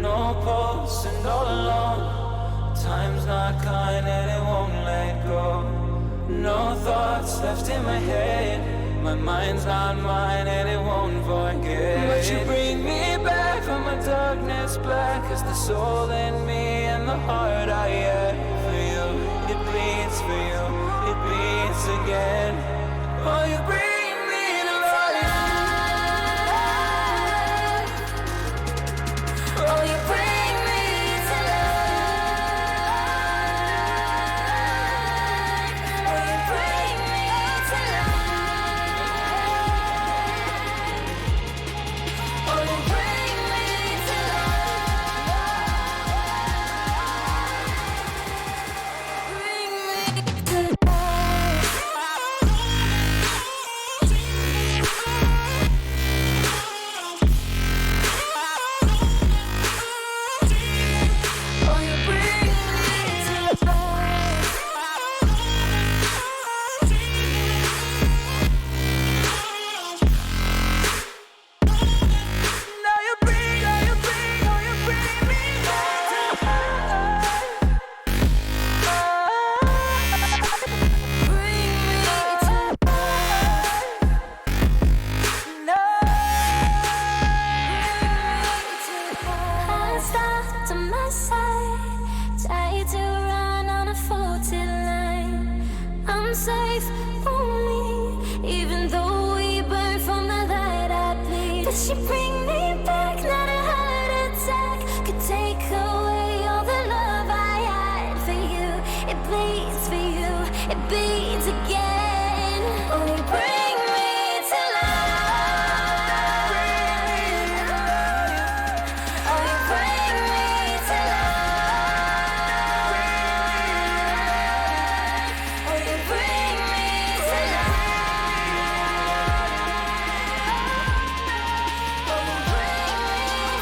No pulse and all alone. Time's not kind and it won't let go. No thoughts left in my head. My mind's not mine and it won't forget. But you bring me back from my darkness black. Cause the soul in me and the heart I had for you, it bleeds for you, it beats again. Oh, you bring me to life. Oh, you bring me to life. Oh, you bring me to life. Oh, you bring me to life. Bring me to life. Oh, you bring me to life. Now you bring, oh you bring, oh you bring me back to life. Bring me to life. No. I stopped on my side, tried to run on a faulty line. I'm safe only, even though we burn from the light I bleed. But she bring me back, not a heart attack could take away all the love I had for you. It bleeds for you, it beats again. Oh, you bring me to life. Oh, you bring me to life. Oh, you bring me to life. Oh, you bring me to life. Oh, you bring me to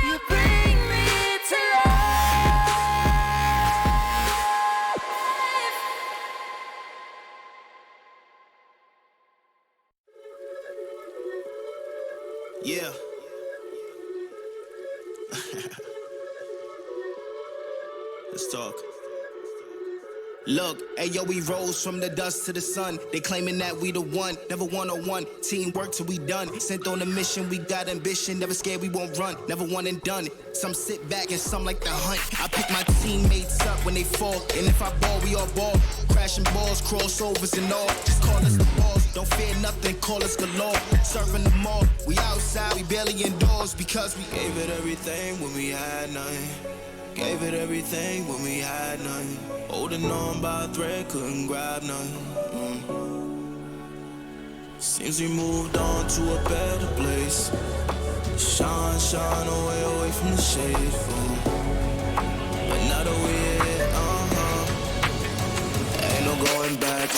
You bring me to life. Yeah. Let's talk. Look, ayo, we rose from the dust to the sun. They claiming that we the one, never one-on-one. Teamwork till we done. Sent on a mission, we got ambition. Never scared, we won't run. Never one and done. Some sit back and some like to hunt. I pick my teammates up when they fall. And if I ball, we all ball. Crashing balls, crossovers and all. Just call us the balls. Don't fear nothing, call us galore. Serving them all. We outside, we barely indoors. Because we gave it everything when we had nothing. Gave it everything when we had nothing. Holding on by a thread, couldn't grab nothing. Seems we moved on to a better place. Shine, shine away from the shade. But now that we're here, ain't no going back.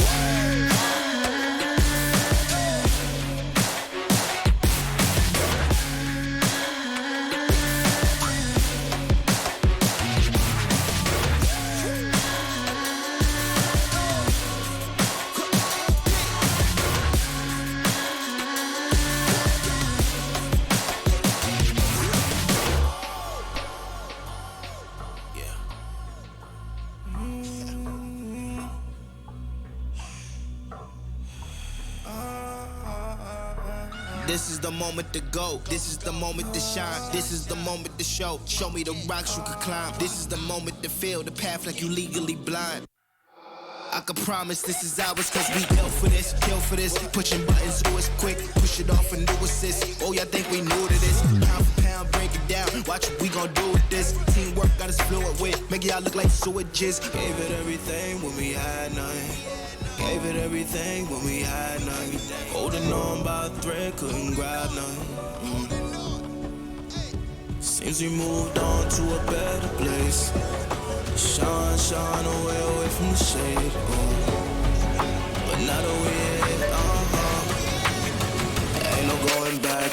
This is the moment to go. This is the moment to shine. This is the moment to show. Show me the rocks you could climb. This is the moment to feel the path like you legally blind. I can promise this is ours cause we built for this, kill for this. Pushing buttons, do it quick, push it off and do assist. Oh, y'all think we new to this? Pound for pound, break it down. Watch what we gon' do with this. Teamwork got us fluid with. Make y'all look like sewages. Gave it everything when we had nothing. gave it everything when we had none. Holding on by a thread, couldn't grab none. Seems we moved on to a better place. Shine away from the shade. But now that we're here, ain't no going back.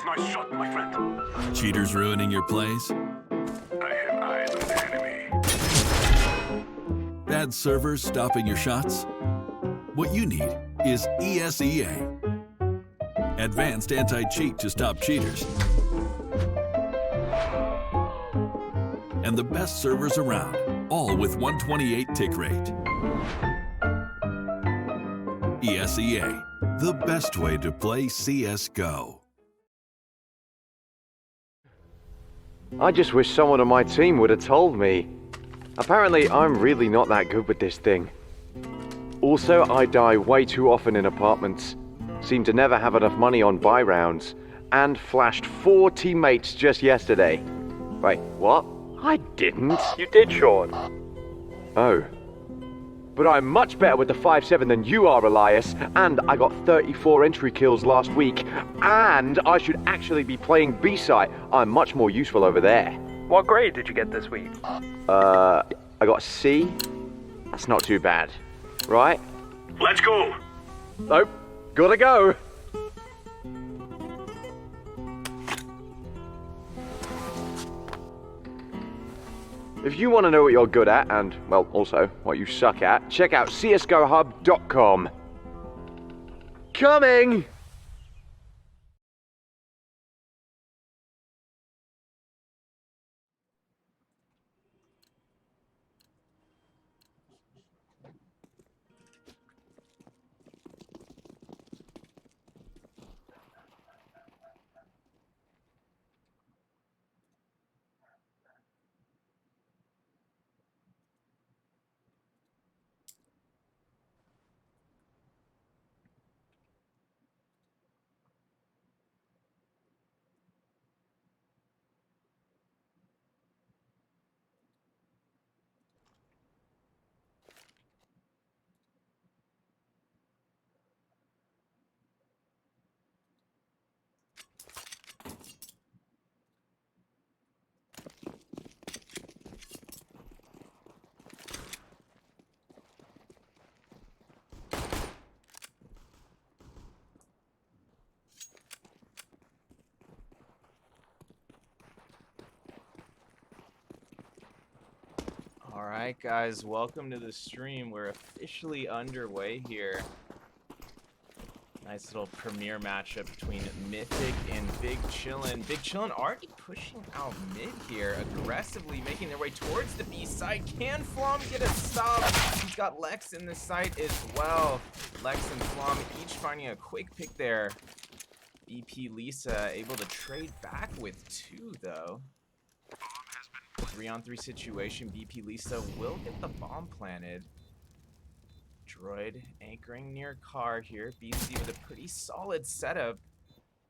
nice shot, my friend. Cheaters ruining your plays? I have eyes on the enemy. Bad servers stopping your shots? What you need is ESEA. Advanced anti-cheat to stop cheaters. And the best servers around, all with 128 tick rate. ESEA, the best way to play CSGO. I just wish someone on my team would have told me. Apparently, I'm really not that good with this thing. Also, I die way too often in apartments. Seem to never have enough money on buy rounds. And flashed 4 teammates just yesterday. Wait, what? I didn't. You did, Sean. Oh. But I'm much better with the 5.7 than you are, Elias. And I got 34 entry kills last week. And I should actually be playing B-side. I'm much more useful over there. What grade did you get this week? I got a C. That's not too bad. Right? Let's go. Nope. Gotta go. If you want to know what you're good at, and, well, also what you suck at, check out csgohub.com. Coming! Alright guys, welcome to the stream. We're officially underway here. Nice little premiere matchup between Mythic and Big Chillin. Big Chillin already pushing out mid here, aggressively making their way towards the B side. Can Flom get a stop? He's got Lex in the site as well. Lex and Flom each finding a quick pick there. BP Lisa able to trade back with 2 though. 3-on-3 situation. BP Lisa will get the bomb planted. Droid anchoring near car here. BC with a pretty solid setup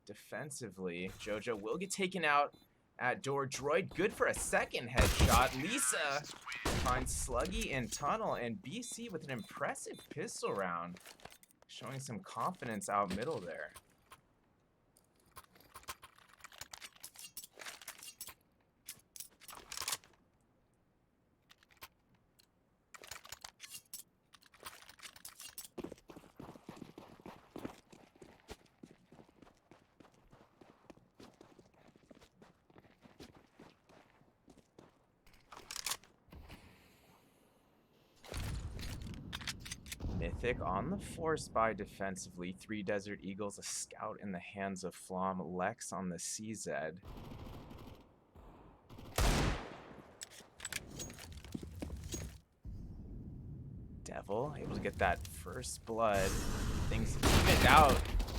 defensively. Jojo will get taken out at door. Droid good for a second headshot. Lisa finds Sluggy in tunnel, and BC with an impressive pistol round, showing some confidence out middle there. Mythic on the force by defensively. 3 Desert Eagles, a scout in the hands of Flom. Lex on the CZ. Devil able to get that first blood. Things evened out.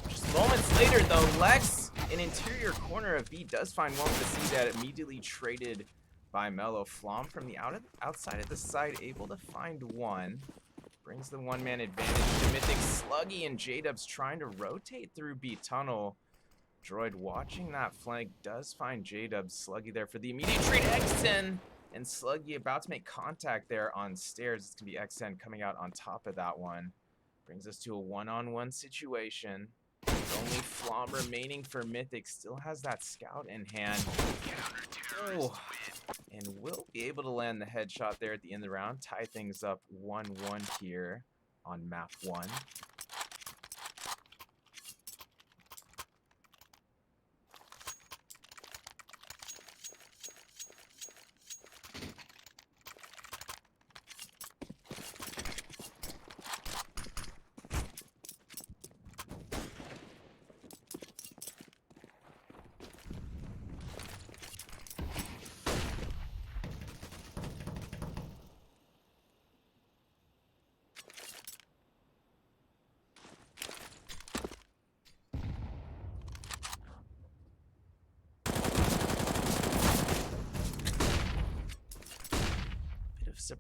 Just moments later though, Lex in interior corner of B does find one with the CZ, immediately traded by Mellow. Flom from the outside of the side able to find one. Brings the one-man advantage to Mythic. Sluggy and J-Dubs trying to rotate through B tunnel. Droid watching that flank does find J-Dubs. Sluggy there for the immediate trade. X10 and Sluggy about to make contact there on stairs. It's going to be X10 coming out on top of that one. Brings us to a one-on-one situation. Only Flom remaining for Mythic. Still has that scout in hand. Oh. And will be able to land the headshot there at the end of the round. Tie things up 1-1 here on map 1.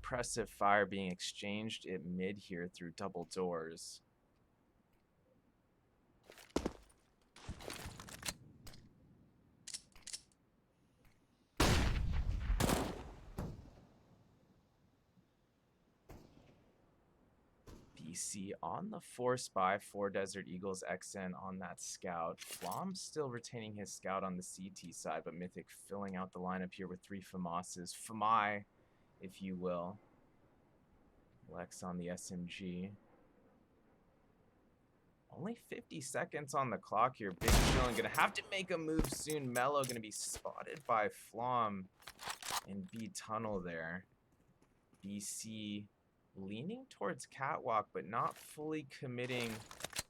suppressive fire being exchanged at mid here through double doors. BC on the 4 spy, 4 Desert Eagles XN on that scout. Flom's still retaining his scout on the CT side, but Mythic filling out the lineup here with 3 FAMASes. FAMI, if you will. Lex on the SMG. Only 50 seconds on the clock here. Big Chillin gonna have to make a move soon. Mello gonna be spotted by Flom in B tunnel there. BC leaning towards catwalk, but not fully committing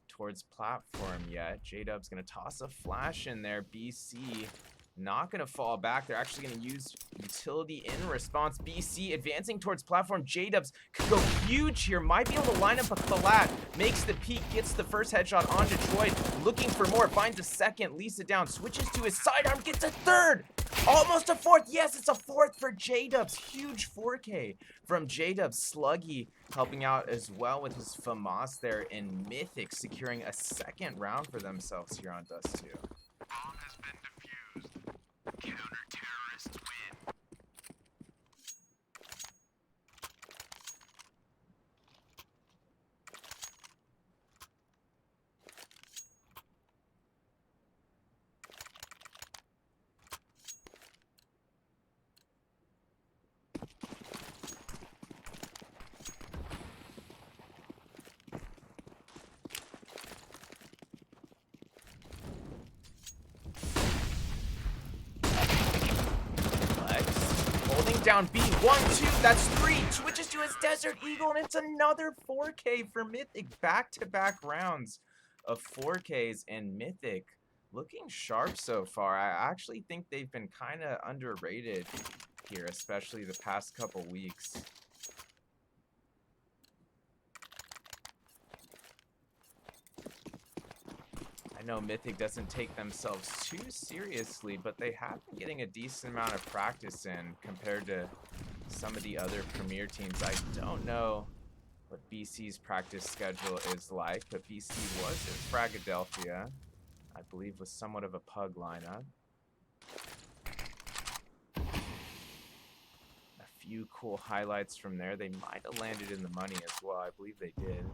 towards platform yet. J-Dub's gonna toss a flash in there. BC not gonna fall back. They're actually gonna use utility in response. BC advancing towards platform. J-Dubs could go huge here. Might be able to line up a collat. Makes the peak, gets the first headshot on Detroit. Looking for more, finds a second. Lisa down, switches to his sidearm, gets a third. Almost a fourth. Yes, it's a fourth for J-Dubs. Huge 4K from J-Dubs. Sluggy helping out as well with his FAMAS there. And Mythic securing a second round for themselves here on Dust 2. Bomb has been defused. Counter-terrorists win. Down B, 1-2, that's 3, switches to his Desert Eagle, and it's another 4K for Mythic. Back-to-back rounds of 4Ks, and Mythic looking sharp so far. I actually think they've been kind of underrated here, especially the past couple weeks. I know Mythic doesn't take themselves too seriously, but they have been getting a decent amount of practice in compared to some of the other premier teams. I don't know what BC's practice schedule is like, but BC was in Fragadelphia, I believe with somewhat of a pug lineup. A few cool highlights from there. They might have landed in the money as well. I believe they did.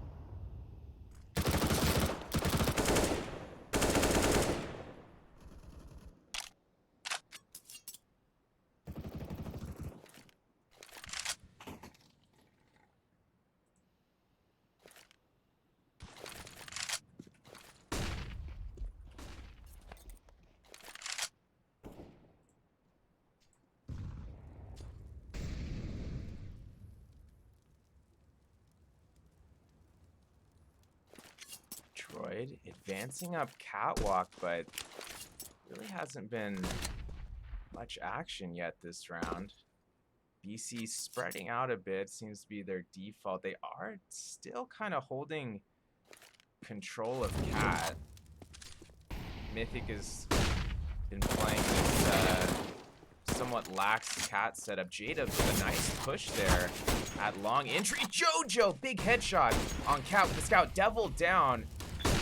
Advancing up catwalk, but really hasn't been much action yet this round. BC spreading out a bit seems to be their default. They are still kind of holding control of cat. Mythic has been playing this somewhat lax cat setup. Jada with a nice push there at long entry. Jojo, big headshot on cat with the scout. Devil down.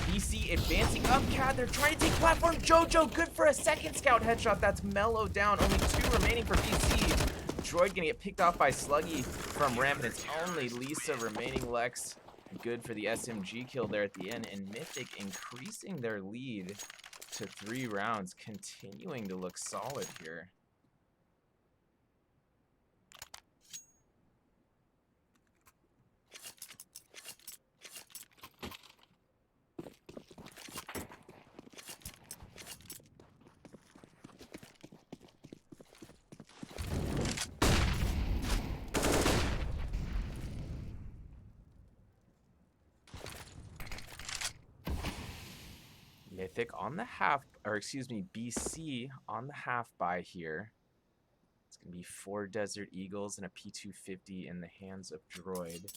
BC advancing up cat. They're trying to take platform. Jojo good for a second scout headshot. That's Mellow down. Only 2 remaining for BC. Droid gonna get picked off by Sluggy from ramp, and it's only Lisa remaining. Lex good for the SMG kill there at the end, and Mythic increasing their lead to 3 rounds, continuing to look solid here. Mythic on the half, or excuse me, BC on the half buy here. It's going to be 4 Desert Eagles and a P250 in the hands of Droid.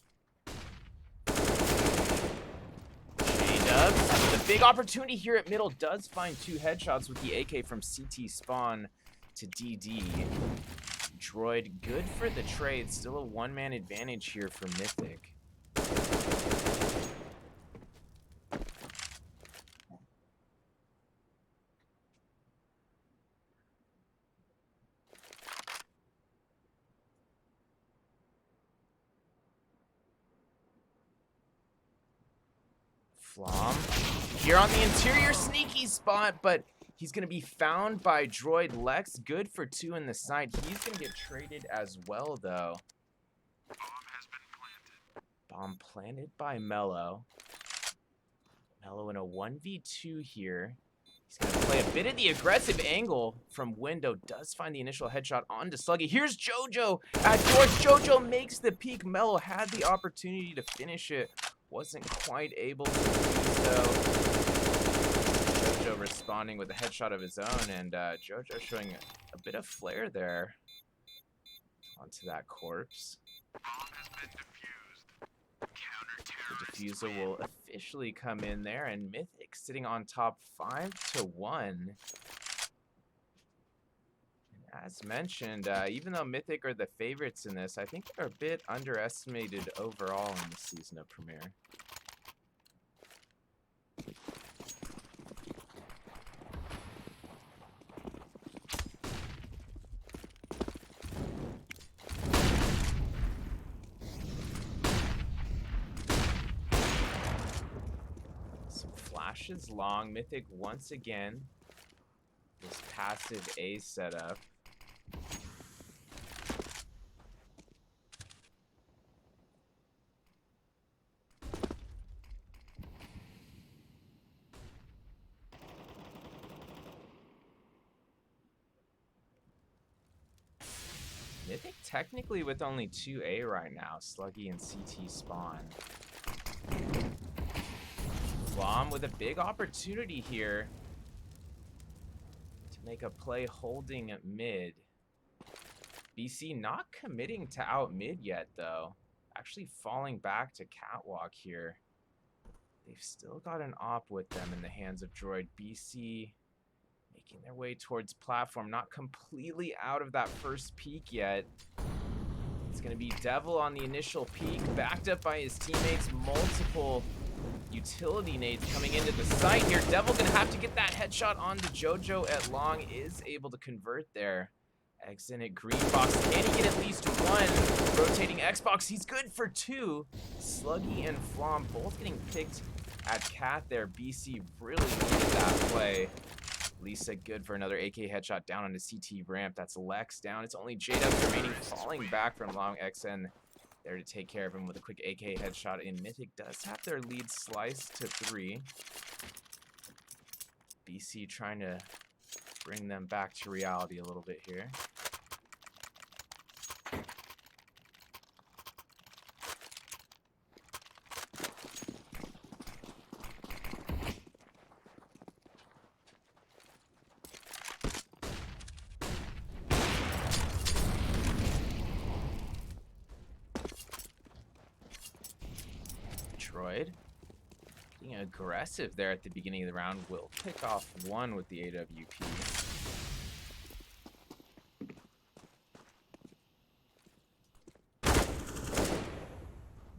J-Dubs, the big opportunity here at middle, does find 2 headshots with the AK from CT spawn to DD. Droid, good for the trade. Still a one-man advantage here for Mythic. Flom here on the interior, sneaky spot, but he's going to be found by Droid Lex. Good for 2 in the side. He's going to get traded as well, though. Bomb has been planted. Bomb planted by Mello. Mello in a 1v2 here. He's going to play a bit of the aggressive angle from window. Does find the initial headshot onto Sluggy. Here's JoJo at George. JoJo makes the peak. Mello had the opportunity to finish it. Wasn't quite able to do so. JoJo responding with a headshot of his own, and JoJo showing a bit of flair there onto that corpse. Bomb has been defused. The diffuser will officially come in there, and Mythic sitting on top 5-1. As mentioned, even though Mythic are the favorites in this, I think they're a bit underestimated overall in the season of Premier. Some flashes long. Mythic once again. This passive A setup. Mythic technically with only 2A right now. Sluggy and CT spawn. Flom with a big opportunity here to make a play holding mid. BC not committing to out mid yet though. Actually falling back to catwalk here. They've still got an op with them in the hands of Droid. BC making their way towards platform. Not completely out of that first peak yet. It's going to be Devil on the initial peak. Backed up by his teammates. Multiple utility nades coming into the site here. Devil going to have to get that headshot onto JoJo at long. Is able to convert there. Exit at green box. Can he get at least one? Rotating Xbox. He's good for 2. Sluggy and Flom both getting picked at cat there. BC really needed that play. Lisa good for another AK headshot down on the CT ramp. That's Lex down. It's only J-Dub remaining, falling back from long. XN there to take care of him with a quick AK headshot. And Mythic does have their lead sliced to 3. BC trying to bring them back to reality a little bit here. Droid being aggressive there at the beginning of the round. Will pick off 1 with the AWP.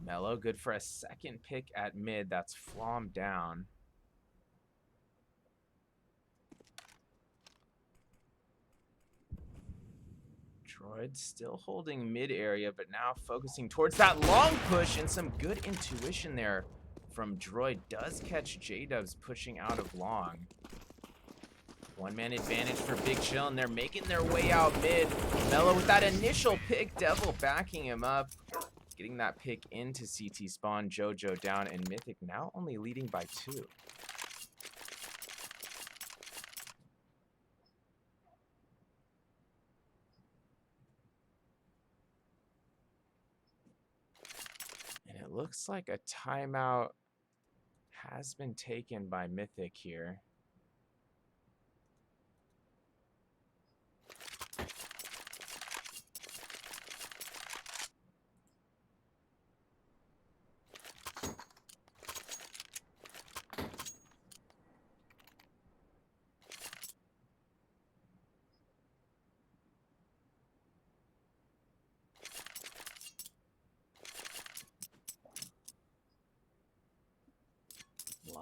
Mello good for a second pick at mid. That's Flom down. Droid still holding mid area, but now focusing towards that long push, and some good intuition there from Droid. Does catch J-Dubs pushing out of long. One-man advantage for Big Chillin. They're making their way out mid. Mello with that initial pick. Devil backing him up. Getting that pick into CT spawn. JoJo down, and Mythic now only leading by 2. It looks like a timeout has been taken by Mythic here.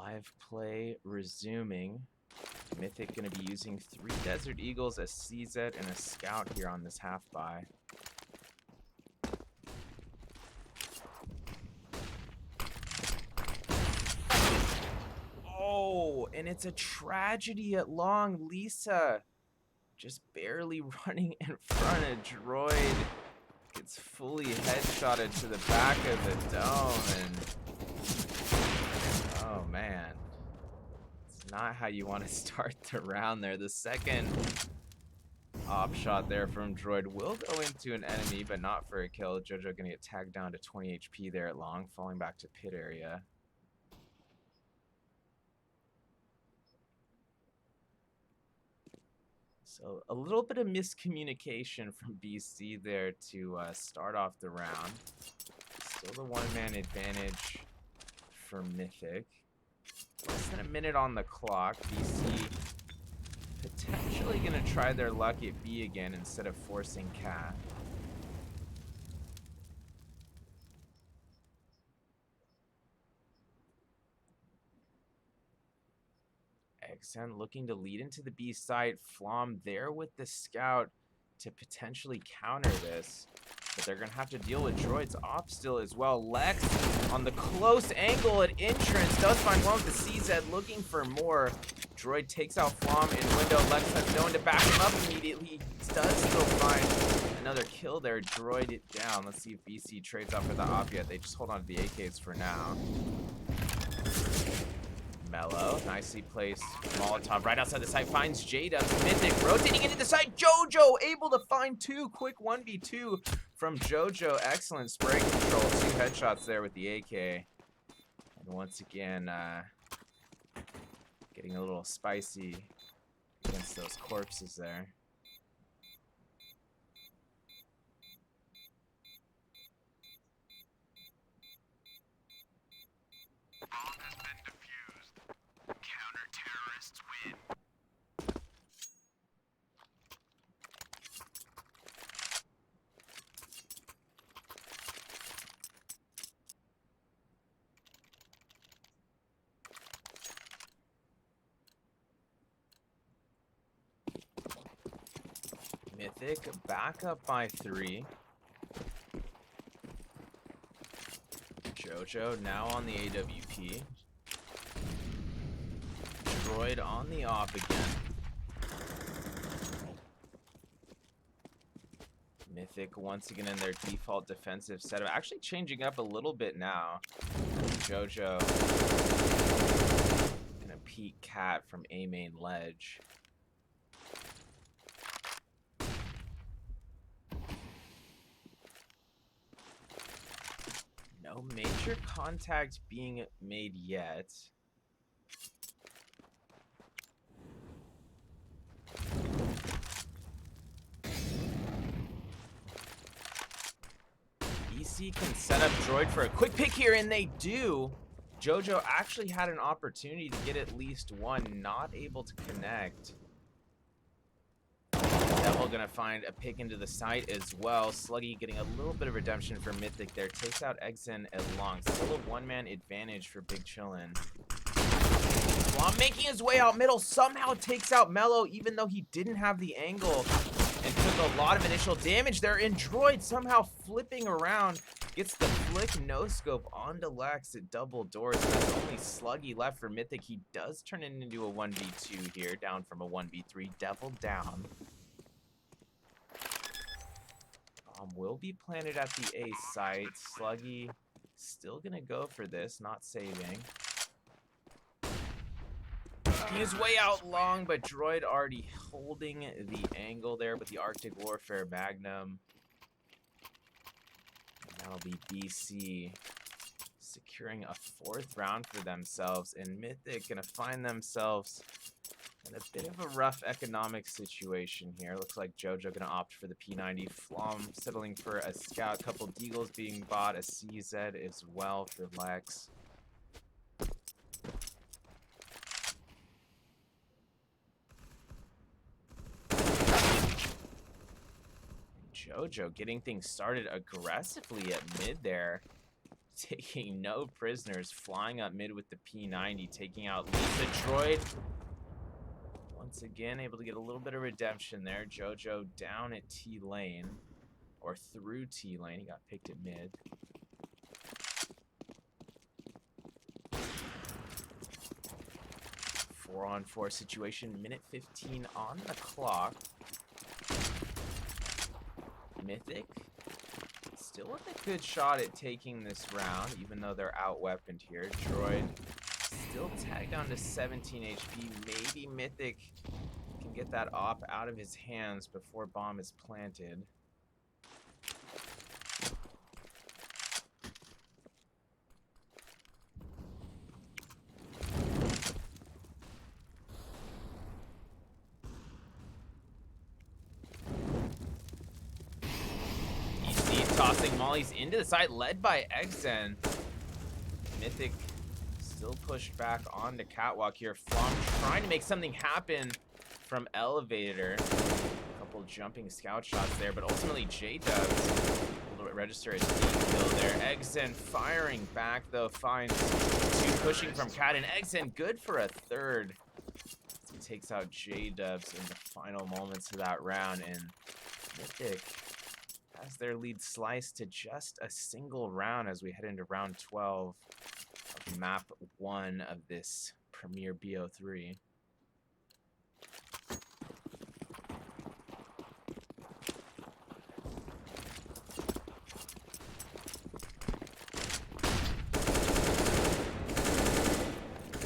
Live play resuming. Mythic going to be using 3 Desert Eagles, a CZ, and a Scout here on this half buy. Oh, and it's a tragedy at long. Lisa just barely running in front of Droid. Gets fully headshotted to the back of the dome, and oh man, it's not how you want to start the round there. The second op shot there from Droid will go into an enemy, but not for a kill. Jojo gonna get tagged down to 20 HP there at long, falling back to pit area. So a little bit of miscommunication from BC there to start off the round. Still the one-man advantage for Mythic. Less than a minute on the clock. BC potentially going to try their luck at B again instead of forcing Cat. Exen looking to lead into the B site. Flom there with the Scout to potentially counter this. But they're going to have to deal with Droid's op still as well. Lex on the close angle at entrance does find one with the CZ looking for more. Droid takes out Flom in window. Lex has no one to back him up immediately. He does still find another kill there. Droid it down. Let's see if BC trades out for the op yet. They just hold on to the AKs for now. Mellow, nicely placed Molotov right outside the site, finds Jada. Mythic rotating into the site. Jojo able to find 2 quick 1v2 from Jojo. Excellent spray control. 2 headshots there with the AK. And once again, getting a little spicy against those corpses there. Mythic back up by 3. Jojo now on the AWP. Droid on the op again. Mythic once again in their default defensive setup. Actually changing up a little bit now. Jojo gonna peek Cat from A main ledge. No major contact being made yet. EC can set up Droid for a quick pick here, and they do. Jojo actually had an opportunity to get at least one, not able to connect. Devil gonna find a pick into the site as well. Sluggy getting a little bit of redemption for Mythic there. Takes out Exen at long. Still a one-man advantage for Big Chillin. While making his way out middle, somehow takes out Mellow, even though he didn't have the angle and took a lot of initial damage there. And Droid somehow flipping around, gets the flick no-scope onto Lex at double doors. There's only Sluggy left for Mythic. He does turn it into a 1v2 here, down from a 1v3. Devil down. Bomb will be planted at the A site. Sluggy still gonna go for this, not saving. Making his way out long, but Droid already holding the angle there with the Arctic Warfare Magnum. And that'll be BC securing a 4th round for themselves, and Mythic gonna find themselves in a bit of a rough economic situation here. Looks like Jojo gonna opt for the P90. Flom settling for a Scout. Couple Deagles being bought. A CZ as well for Lex. Jojo getting things started aggressively at mid there. taking no prisoners, flying up mid with the P90, taking out Lisa Droid. Once again, able to get a little bit of redemption there. JoJo down at T lane, or through T lane. He got picked at mid. Four-on-4 situation, minute 15 on the clock. Mythic still with a good shot at taking this round, even though they're out-weaponed here. Droid still tagged down to 17 HP. Maybe Mythic can get that op out of his hands before bomb is planted. Tossing mollies into the side, led by Exen. Mythic still pushed back onto Catwalk here. Flom trying to make something happen from Elevator. A couple jumping scout shots there, but ultimately J-Dubs able to register a team kill there. Exen firing back though, finds two pushing from Cat, and Exen good for a third. He takes out J-Dubs in the final moments of that round, and Mythic has their lead sliced to just a single round as we head into round 12 of map 1 of this Premier BO3.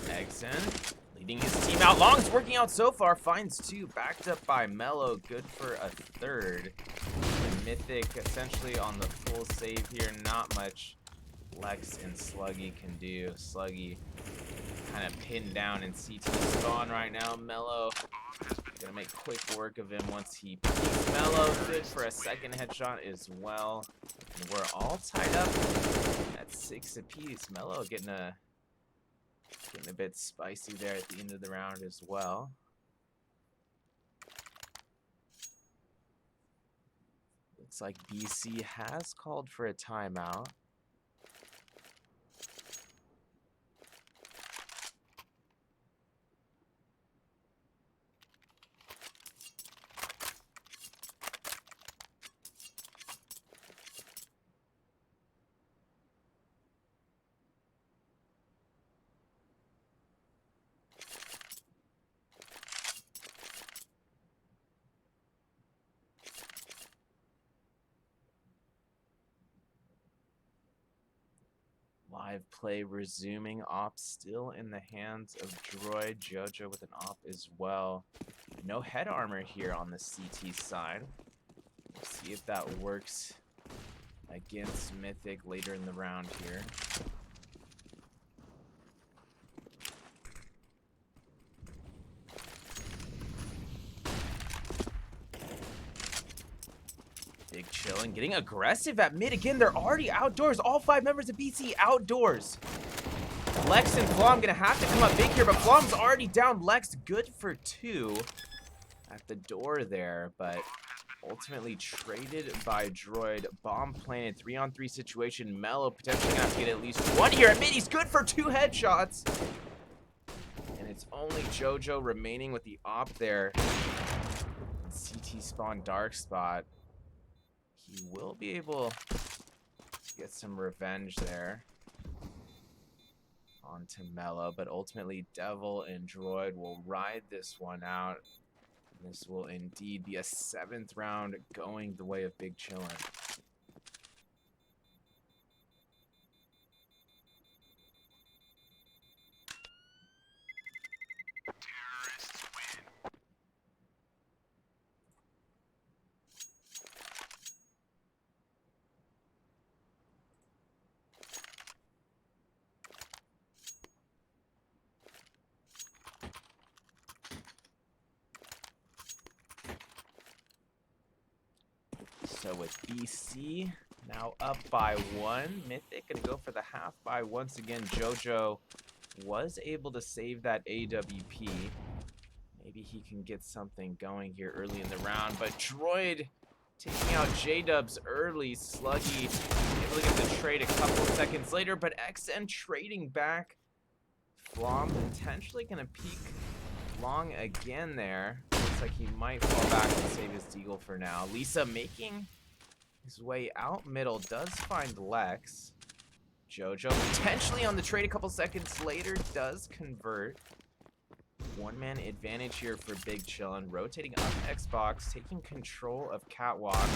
Exen leading his team out long. It's working out so far. Finds two, backed up by Mellow. Good for a third. Mythic essentially on the full save here. Not much Lex and Sluggy can do. Sluggy kind of pinned down in CT spawn right now. Mellow gonna make quick work of him once he peeks. Mellow good for a second headshot as well. And we're all tied up at 6 apiece. Mellow getting a bit spicy there at the end of the round as well. Looks like BC has called for a timeout. Live play resuming. Op still in the hands of Droid. JoJo with an op as well. No head armor here on the CT side. We'll see if that works against Mythic later in the round here. Big Chillin getting aggressive at mid again. They're already outdoors. All 5 members of BC outdoors. Lex and Flom gonna have to come up big here, but Flom's already down. Lex good for 2 at the door there, but ultimately traded by Droid. Bomb planted, 3-on-3 situation. Mellow potentially gonna have to get at least 1 here at mid. He's good for 2 headshots. And it's only JoJo remaining with the op there. CT spawn dark spot. He will be able to get some revenge there onto Mellow, but ultimately Devil and Droid will ride this one out. And this will indeed be a 7th round going the way of Big Chillin. So with BC now up by 1, Mythic gonna go for the half buy once again. JoJo was able to save that AWP. Maybe he can get something going here early in the round, but Droid taking out J-Dubs early. Sluggy able to get the trade a couple seconds later, but XN trading back. Flom potentially gonna peek long again there. Looks like he might fall back and save his deagle for now. Lisa making his way out middle, does find Lex. Jojo potentially on the trade a couple seconds later, does convert. One-man advantage here for Big Chillin. Rotating up Xbox, taking control of Catwalk.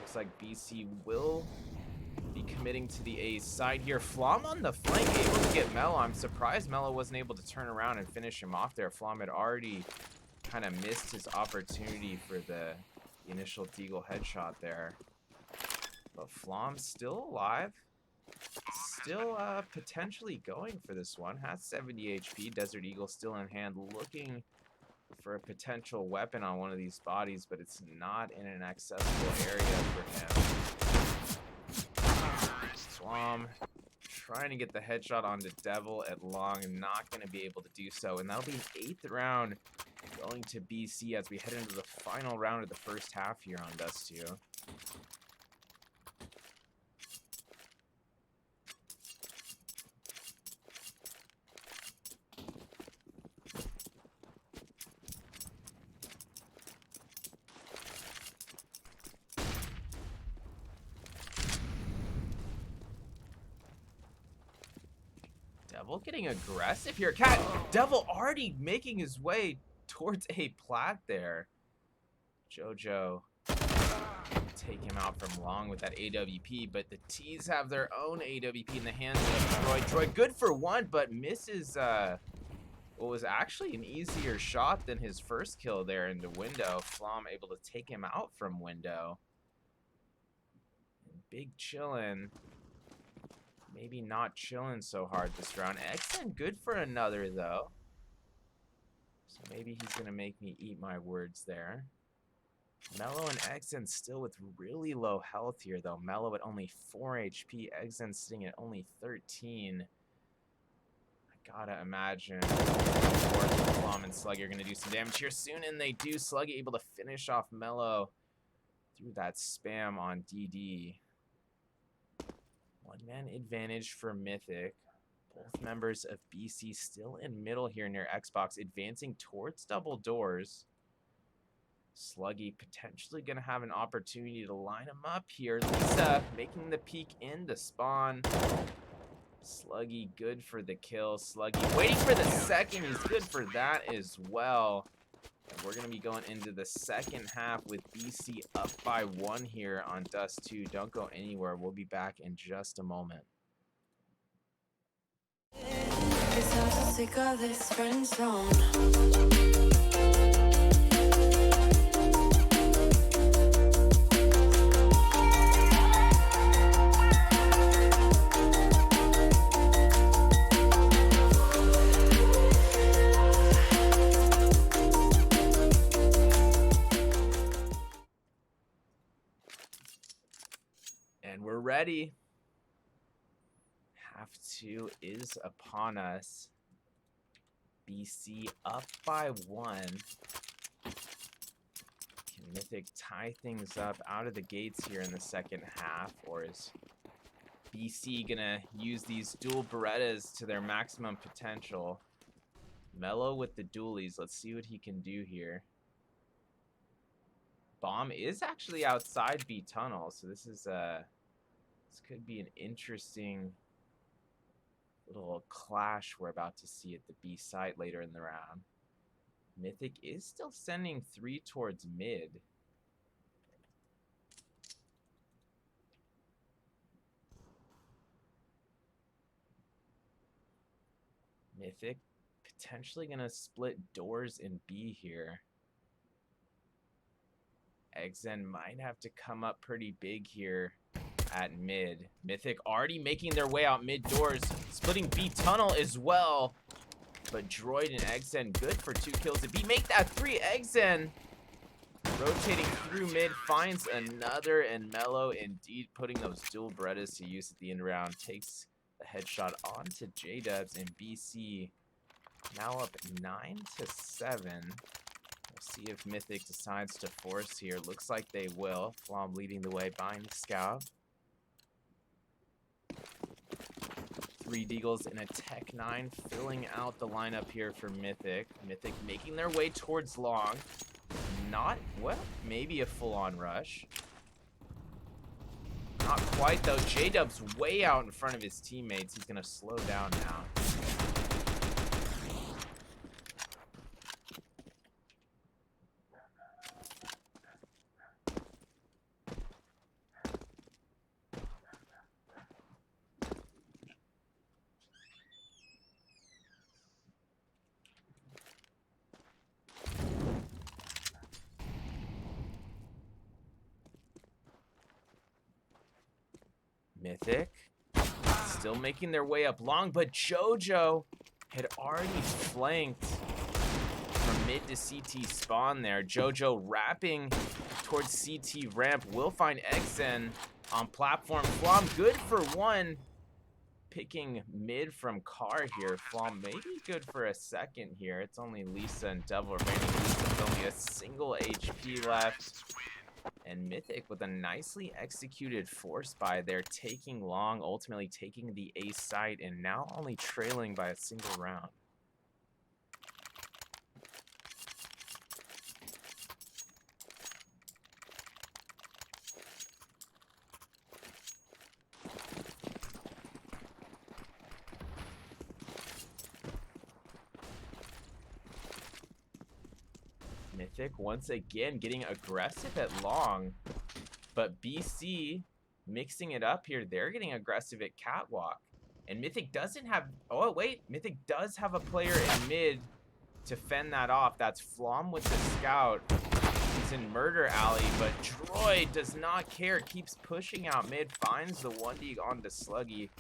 Looks like BC will be committing to the A side here. Flom on the flank, able to get Mello. I'm surprised Mello wasn't able to turn around and finish him off there. Flom had already kind of missed his opportunity for the initial deagle headshot there. But Flom still alive. Still potentially going for this one. Has 70 HP. Desert Eagle still in hand, looking for a potential weapon on one of these bodies, but it's not in an accessible area for him. Flom trying to get the headshot onto Devil at long, and not going to be able to do so. And that'll be an 8th round going to BC as we head into the final round of the first half here on Dust 2. Devil getting aggressive here. Devil already making his way towards a plat there. Jojo take him out from long with that AWP, but the T's have their own AWP in the hands of Troy. Troy good for one, but misses what was actually an easier shot than his first kill there into window. Flom able to take him out from window. And Big Chillin'. Maybe not chilling so hard this round. XN good for another, though. So maybe he's going to make me eat my words there. Mello and XN still with really low health here, though. Mello at only 4 HP. XN sitting at only 13. I gotta imagine Flom and Sluggy are going to do some damage here soon, and they do. Sluggy able to finish off Mello through that spam on DD. One-man advantage for Mythic. Both members of BC still in middle here near Xbox, advancing towards double doors. Sluggy potentially going to have an opportunity to line him up here. Lisa making the peek in the spawn. Sluggy good for the kill. Sluggy waiting for the second. He's good for that as well. And we're going to be going into the second half with BC up by 1 here on Dust 2. Don't go anywhere. We'll be back in just a moment. And we're ready. Half 2 is upon us. BC up by 1. Can Mythic tie things up out of the gates here in the second half? Or is BC gonna use these dual Berettas to their maximum potential? Mello with the dualies. Let's see what he can do here. Bomb is actually outside B tunnel, so this is this could be an interesting little clash we're about to see at the B site later in the round. Mythic is still sending 3 towards mid. Mythic potentially gonna split doors in B here. XN might have to come up pretty big here at mid. Mythic already making their way out mid doors, splitting B tunnel as well. But Droid and XN good for 2 kills at B. Make that 3. XN rotating through mid, finds another, and Mello indeed putting those dual Berettas to use at the end round. Takes the headshot onto J-Dubs, and BC now up 9-7. We'll See if Mythic decides to force here. Looks like they will. Flom leading the way, buying the scout. 3 Deagles and a Tech 9 filling out the lineup here for Mythic. Mythic making their way towards long. Not, well, maybe a full-on rush. Not quite, though. J-Dub's way out in front of his teammates. He's going to slow down now. Mythic still making their way up long, but JoJo had already flanked from mid to CT spawn there. JoJo wrapping towards CT ramp will find XN on platform. Flom good for 1. Picking mid from Car here. Flom maybe good for a second here. It's only Lisa and Devil remaining. Lisa's only a single HP left. And Mythic with a nicely executed force buy there, taking long, ultimately taking the ace site, and now only trailing by a single round. Mythic once again getting aggressive at long, but BC mixing it up here. They're getting aggressive at catwalk, and Mythic doesn't have, oh wait, Mythic does have a player in mid to fend that off. That's Flom with the scout. He's in Murder Alley, but Droid does not care, keeps pushing out mid, finds the 1D onto Sluggy.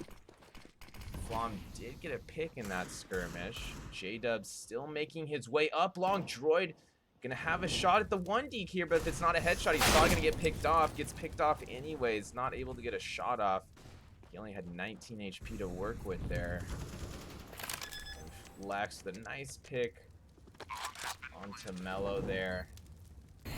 Flom did get a pick in that skirmish. J-Dub still making his way up long. Droid gonna have a shot at the 1D here, but if it's not a headshot, he's probably gonna get picked off. Gets picked off anyways, not able to get a shot off. He only had 19 HP to work with there. And Lex, the nice pick onto Mello there. And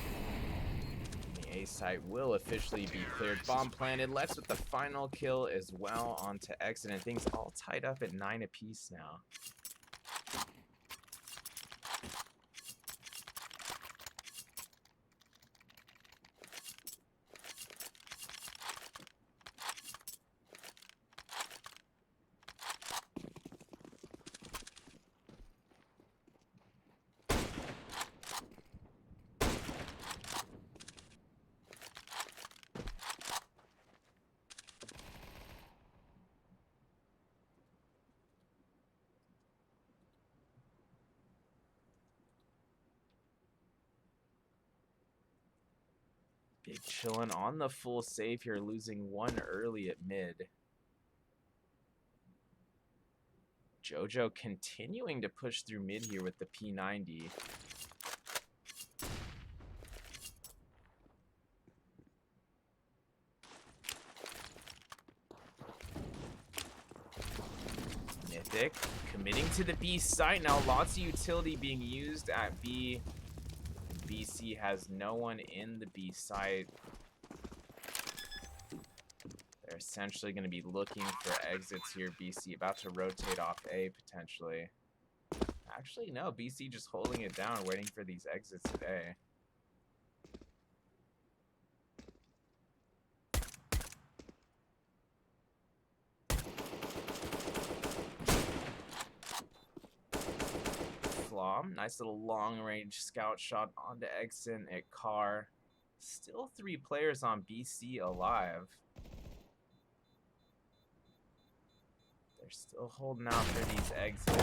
the A site will officially be cleared. Bomb planted. Lex with the final kill as well onto Exit, and things all tied up at 9 apiece now. Big Chillin on the full save here, losing 1 early at mid. JoJo continuing to push through mid here with the P90. Mythic committing to the B site now. Lots of utility being used at B. BC has no one in the B site. They're essentially going to be looking for exits here. BC about to rotate off A potentially. Actually, no. BC just holding it down, waiting for these exits at A. Nice little long-range scout shot onto Exit at Car. Still 3 players on BC alive. They're still holding out for these exits.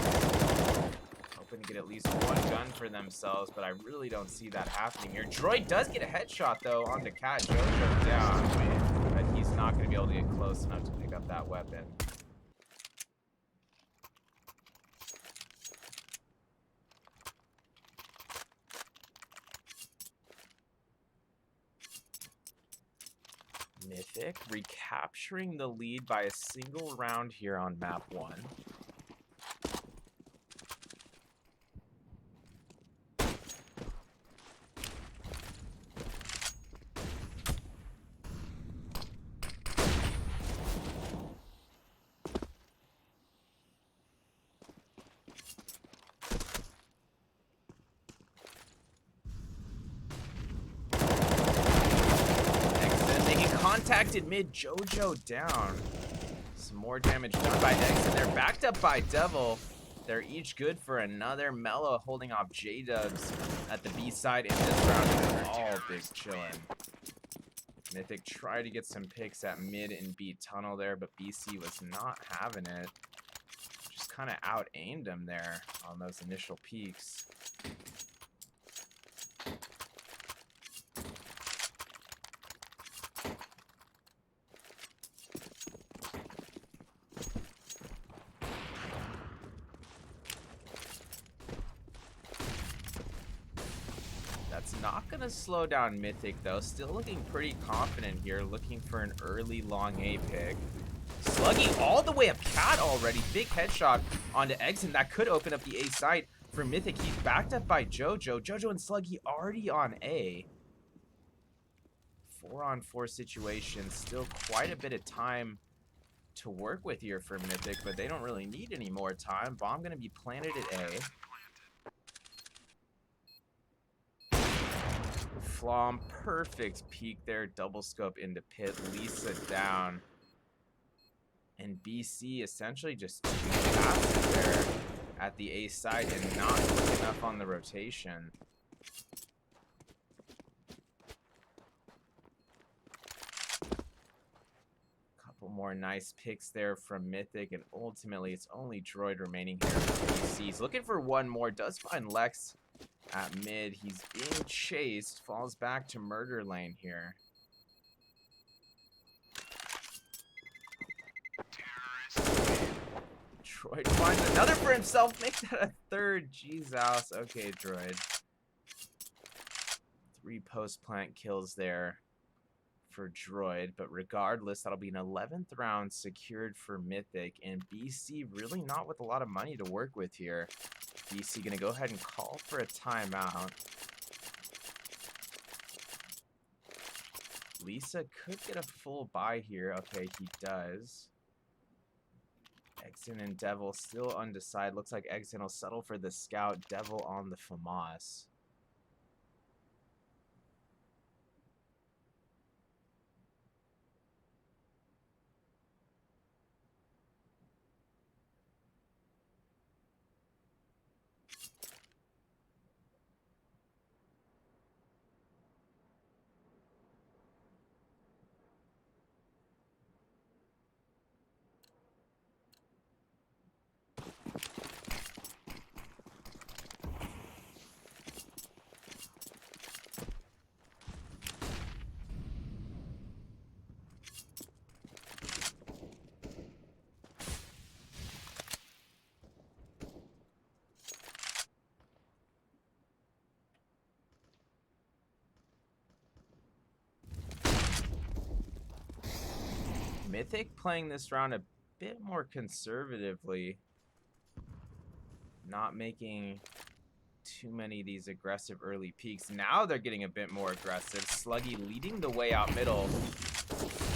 Hoping to get at least 1 gun for themselves, but I really don't see that happening here. Droid does get a headshot, though, onto Cat. JoJo down, but he's not going to be able to get close enough to pick up that weapon. Mythic recapturing the lead by a single round here on map 1. contacted mid. Jojo down. Some more damage done by X, and they're backed up by Devil. They're each good for another. Mellow holding off J-Dubs at the B side in this round. They're all big chillin'. Mythic tried to get some picks at mid and B tunnel there, but BC was not having it. Just kind of out-aimed him there on those initial peaks. That's not going to slow down Mythic, though. Still looking pretty confident here, looking for an early long A pick. Sluggy all the way up Cat already. Big headshot onto Exon. That could open up the A side for Mythic. He's backed up by Jojo. Jojo and Sluggy already on A. 4-on-4 situation. Still quite a bit of time to work with here for Mythic, but they don't really need any more time. Bomb going to be planted at A. Flom, perfect peek there. Double scope into pit. Lisa down. And BC essentially just two passes there at the A side and not quick enough on the rotation. Couple more nice picks there from Mythic, and ultimately it's only Droid remaining here for BC. He's looking for one more. Does find Lex at mid. He's being chased. Falls back to murder lane here. Droid finds another for himself. Make that a third. Jesus. Okay, Droid. 3 post-plant kills there for Droid. But regardless, that'll be an 11th round secured for Mythic. And BC really not with a lot of money to work with here. BC going to go ahead and call for a timeout. Lisa could get a full buy here. Okay, he does. Exon and Devil still undecided. Looks like Exon will settle for the scout. Devil on the FAMAS. Mythic playing this round a bit more conservatively. Not making too many of these aggressive early peaks. Now they're getting a bit more aggressive. Sluggy leading the way out middle.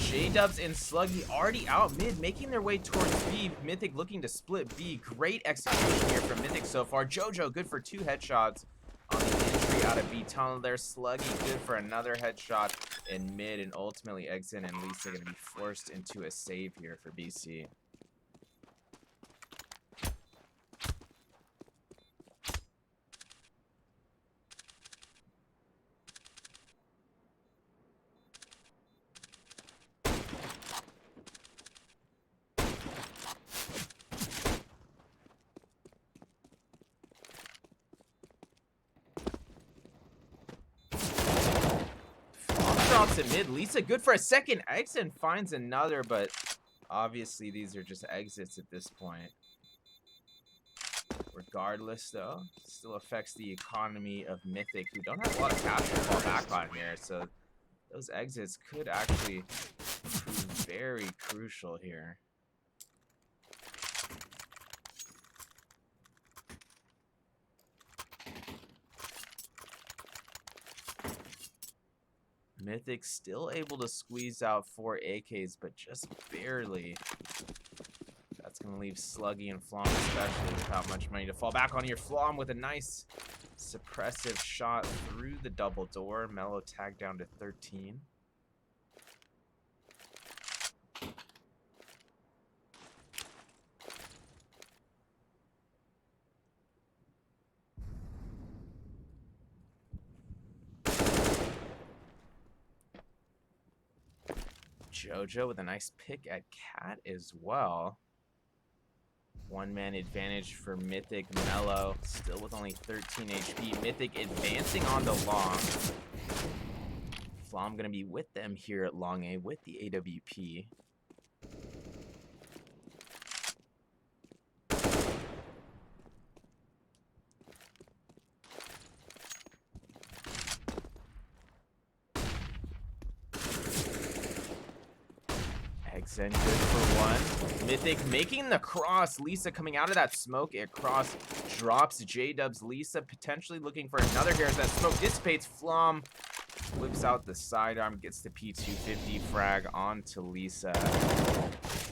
J-Dubs and Sluggy already out mid, making their way towards B. Mythic looking to split B. Great execution here from Mythic so far. Jojo good for 2 headshots on the entry out of B tunnel there. Sluggy good for another headshot in mid, and ultimately Exon and Lisa going to be forced into a save here for BC. At mid. Lisa good for a second. Exon finds another, but obviously these are just exits at this point. Regardless, though, still affects the economy of Mythic, who don't have a lot of cash to fall back on here, so those exits could actually prove very crucial here. Mythic still able to squeeze out 4 AKs, but just barely. That's going to leave Sluggy and Flom especially without much money to fall back on here. Flom with a nice suppressive shot through the double door. Mellow tagged down to 13. Jojo with a nice pick at Cat as well. One-man advantage for Mythic. Mellow still with only 13 HP. Mythic advancing on the long. Flom gonna be with them here at Long A with the AWP. Exen good for one. Mythic making the cross. Lisa coming out of that smoke. It cross drops J-Dub's Lisa, potentially looking for another here as that smoke dissipates. Flom whips out the sidearm, gets the P250 frag onto Lisa.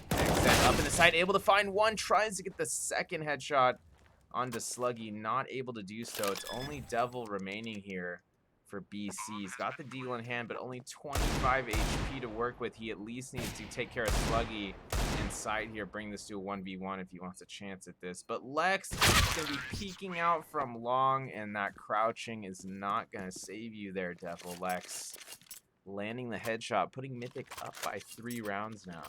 Exen up in the side, able to find one, tries to get the second headshot onto Sluggy, not able to do so. It's only Devil remaining here for BC. He's got the deal in hand, but only 25 HP to work with. He at least needs to take care of Sluggy inside here, bring this to a 1v1 if he wants a chance at this. But Lex is going to be peeking out from long, and that crouching is not going to save you there, Devil. Lex landing the headshot, putting Mythic up by 3 rounds now.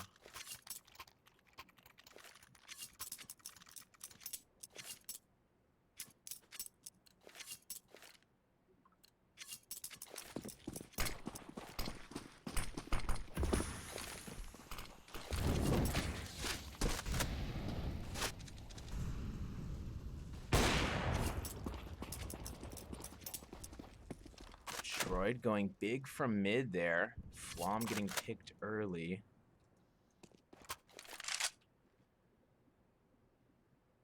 Droid going big from mid there. Flom getting picked early.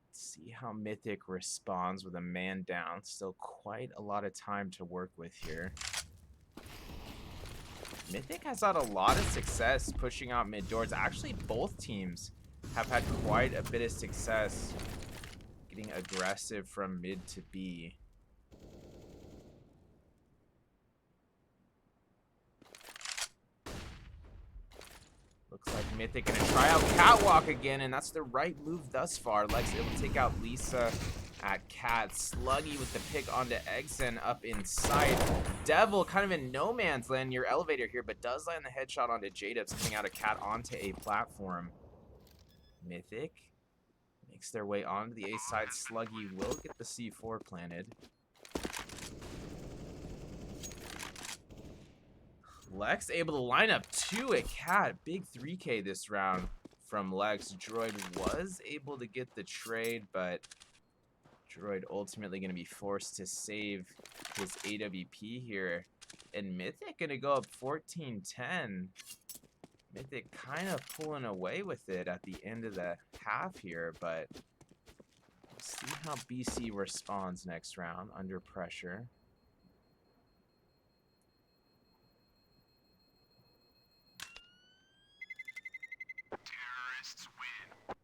Let's see how Mythic responds with a man down. Still quite a lot of time to work with here. Mythic has had a lot of success pushing out mid doors. Actually, both teams have had quite a bit of success getting aggressive from mid to B. Looks like Mythic gonna try out Catwalk again, and that's the right move thus far. Lex able to take out Lisa at Cat. Sluggy with the pick onto Exen up inside. Devil kind of in no man's land near elevator here, but does land the headshot onto J-Dubs coming out of Cat onto a platform. Mythic makes their way onto the A side. Sluggy will get the C4 planted. Lex able to line up 2 at Cat. Big 3K this round from Lex. Droid was able to get the trade, but Droid ultimately going to be forced to save his AWP here. And Mythic going to go up 14-10. Mythic kind of pulling away with it at the end of the half here, but we'll see how BC responds next round under pressure. Terrorists win.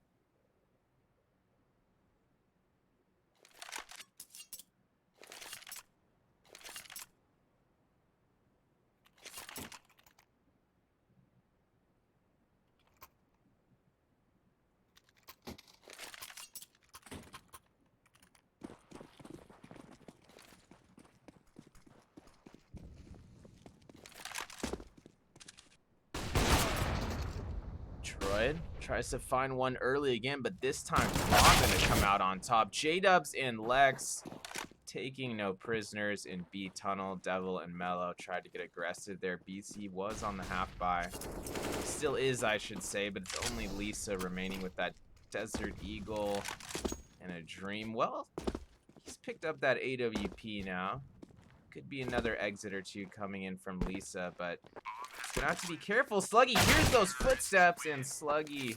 Droid tries to find one early again, but this time Flom gonna come out on top. J-Dubs and Lex taking no prisoners in B tunnel. Devil and Mellow tried to get aggressive there. BC was on the half buy. Still is, I should say, but it's only Lisa remaining with that Desert Eagle and a Dream. Well, he's picked up that AWP now. Could be another exit or two coming in from Lisa, but he's gonna have to be careful. Sluggy hears those footsteps, and Sluggy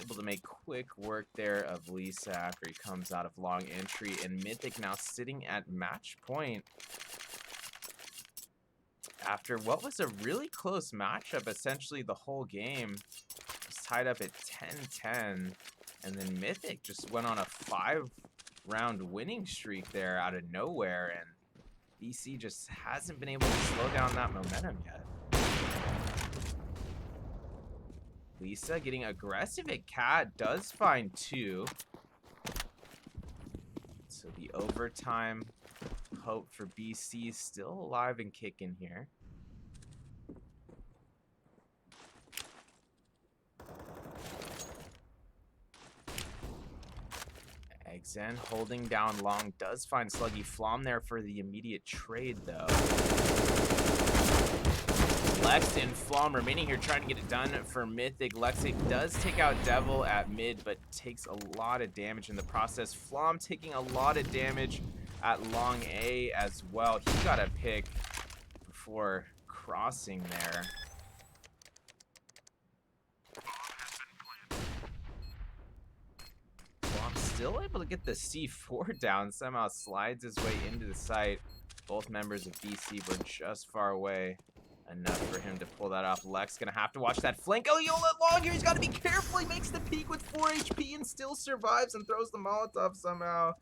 able to make quick work there of Lisa after he comes out of long entry. And Mythic now sitting at match point after what was a really close matchup. Essentially the whole game was tied up at 10-10, and then Mythic just went on a 5-round winning streak there out of nowhere, and BC just hasn't been able to slow down that momentum yet. Lisa getting aggressive at Cat, does find 2. So the overtime hope for BC is still alive and kicking here. Digs in, holding down long, does find Sluggy Flom there for the immediate trade though. Lex and Flom remaining here trying to get it done for Mythic. Lexic does take out Devil at mid, but takes a lot of damage in the process. Flom taking a lot of damage at long A as well. He got a pick before crossing there. Flom still able to get the C4 down, somehow slides his way into the site. Both members of BC were just far away. Enough for him to pull that off. Lex gonna have to watch that flank. Oh, Yola long here. He's got to be careful. He makes the peek with 4 HP and still survives and throws the Molotov somehow.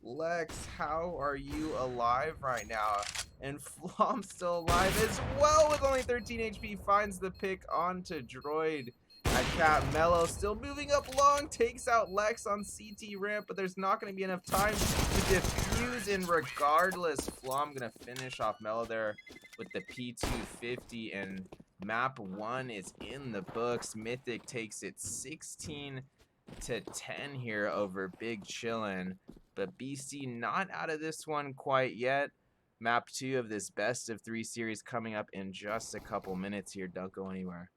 Lex, how are you alive right now? And Flom still alive as well with only 13 HP. Finds the pick onto Droid. At Cat Mellow still moving up long. Takes out Lex on CT ramp, but there's not going to be enough time to defuse. And regardless, Flom going to finish off Mellow there with the P250. And map 1 is in the books. Mythic takes it 16-10 here over Big Chillin. But BC not out of this one quite yet. Map 2 of this best of 3 series coming up in just a couple minutes here. Don't go anywhere.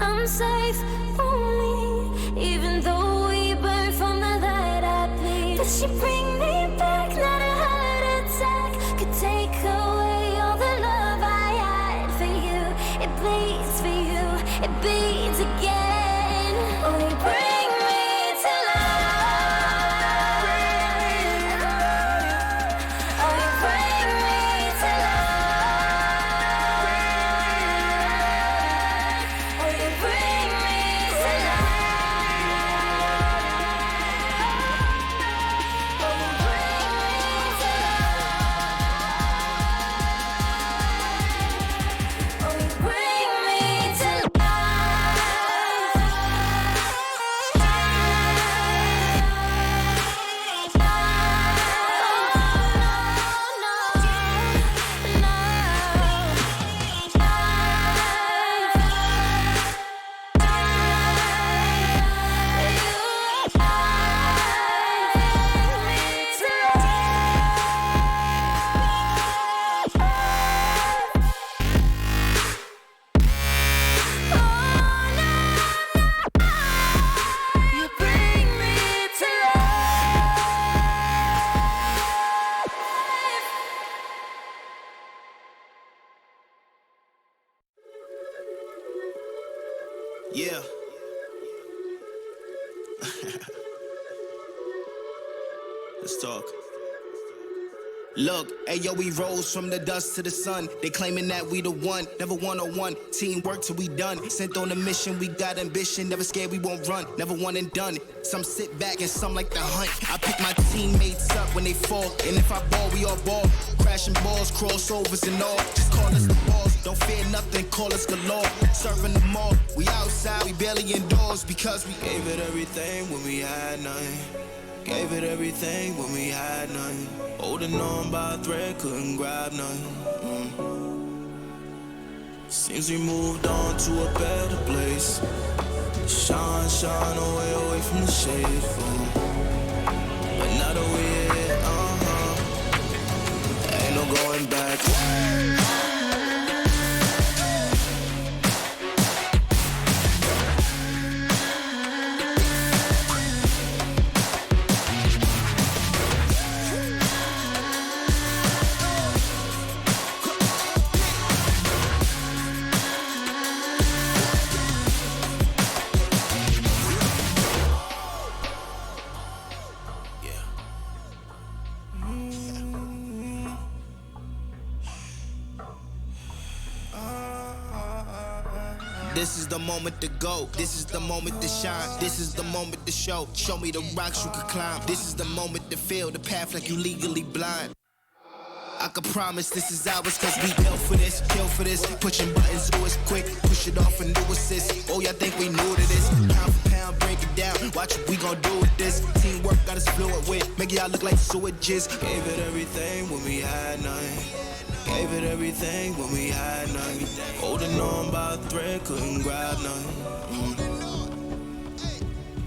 I'm safe only, even though we burn from the light I bleed. But she bring me back, not a heart attack could take away all the love I had for you. It bleeds for you, it bleeds again. Only bring me to life. Only bring me to life. Yeah. Let's talk. Look, ayo, we rose from the dust to the sun. They claiming that we the one, never one-on-one. Teamwork till we done. Sent on a mission, we got ambition. Never scared, we won't run. Never one and done. Some sit back and some like the hunt. I pick my teammates up when they fall. And if I ball, we all ball. Crashing balls, crossovers and all. Just call us the balls. Don't fear nothing, call us galore. Serving them all. We outside, we barely indoors because we gave it everything when we had nothing. Gave it everything when we had nothing. Holding on by a thread, couldn't grab nothing. Seems we moved on to a better place. Shine, shine away from the shade. But now that we're here, ain't no going back. This is the moment to go. This is the moment to shine. This is the moment to show. Show me the rocks you could climb. This is the moment to feel the path like you legally blind. I I can promise this is ours, cause we built for this, kill for this. Pushing buttons, do it quick, push it off and do assist. Oh, y'all think we new to this? Pound for pound, break it down. Watch what we gon' do with this. Teamwork got us fluid with, make y'all look like sewages. Gave it everything when we had nothing. Gave it everything when we had nothing. Holding on by a thread, couldn't grab nothing.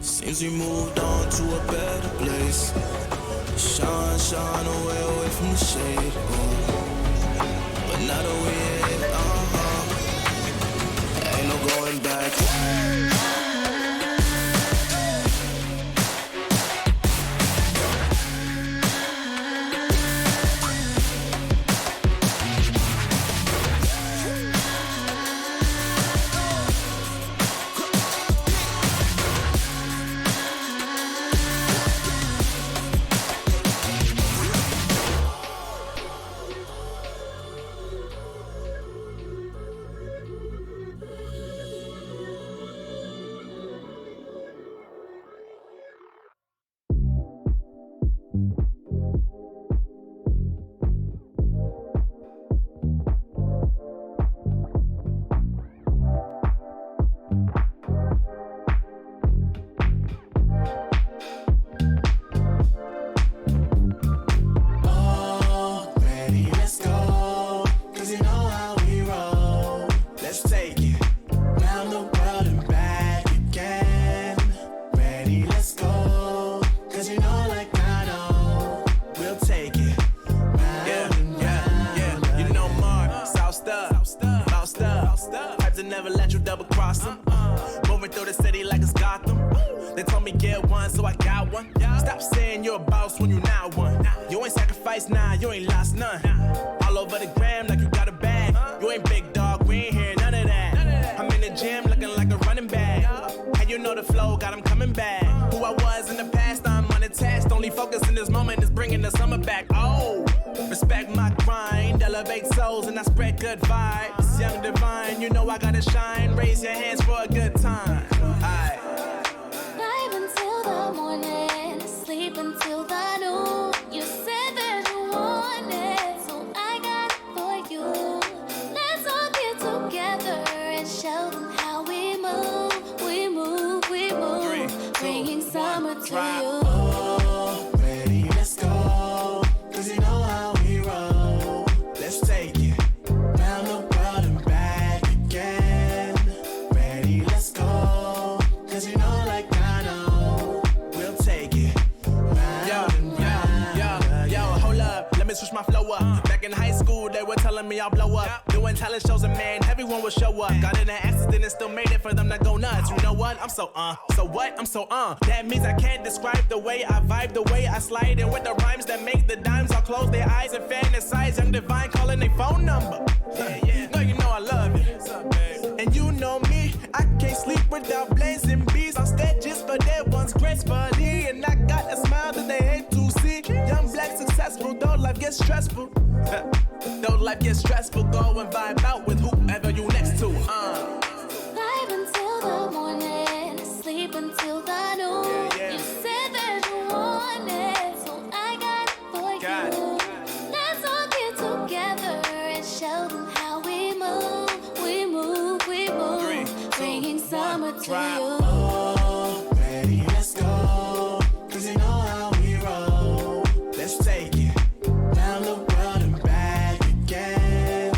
Seems we moved on to a better place. Shine, shine away from the shade. But now that we're here, ain't no going back. That means I can't describe the way I vibe, the way I slide in with the rhymes that make the dimes all close their eyes and fantasize. Young Divine calling their phone number. No, you know I love it. And you know me, I can't sleep without blazing beats on stages for their ones gracefully. And I got a smile that they hate to see. Young black successful, though life gets stressful. Though life gets stressful, go and vibe out with whoever you next to. Vibe until the morning, sleep until the noon. You said that you want it, so I got it for you. Let's all get together and show them how we move. We move, we move, bringing summer to you. Oh, ready, let's go. Cause you know how we roll. Let's take it round the world and back again.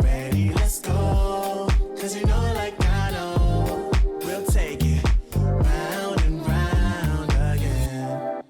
Ready, let's go. Cause you know like I know, we'll take it round and round again.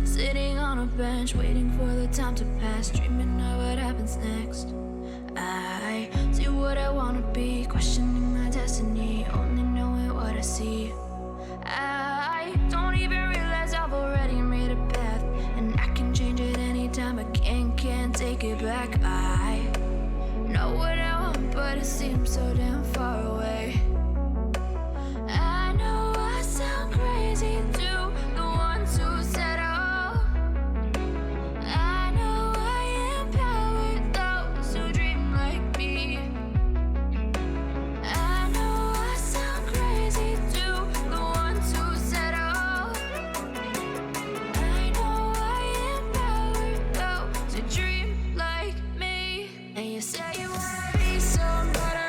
Sitting on a bench, waiting for the time to pass, dreaming of what happens next. I see what I wanna be, questioning my destiny, only knowing what I see. I don't even realize I've already made a path, and I can change it like I know what I want, but it seems so damn far away. I know I sound crazy to the ones who said oh. I know I empower those who dream like me. I know I sound crazy to the ones who said oh. I know I empower those who dream like me. And you say you wanna be somebody.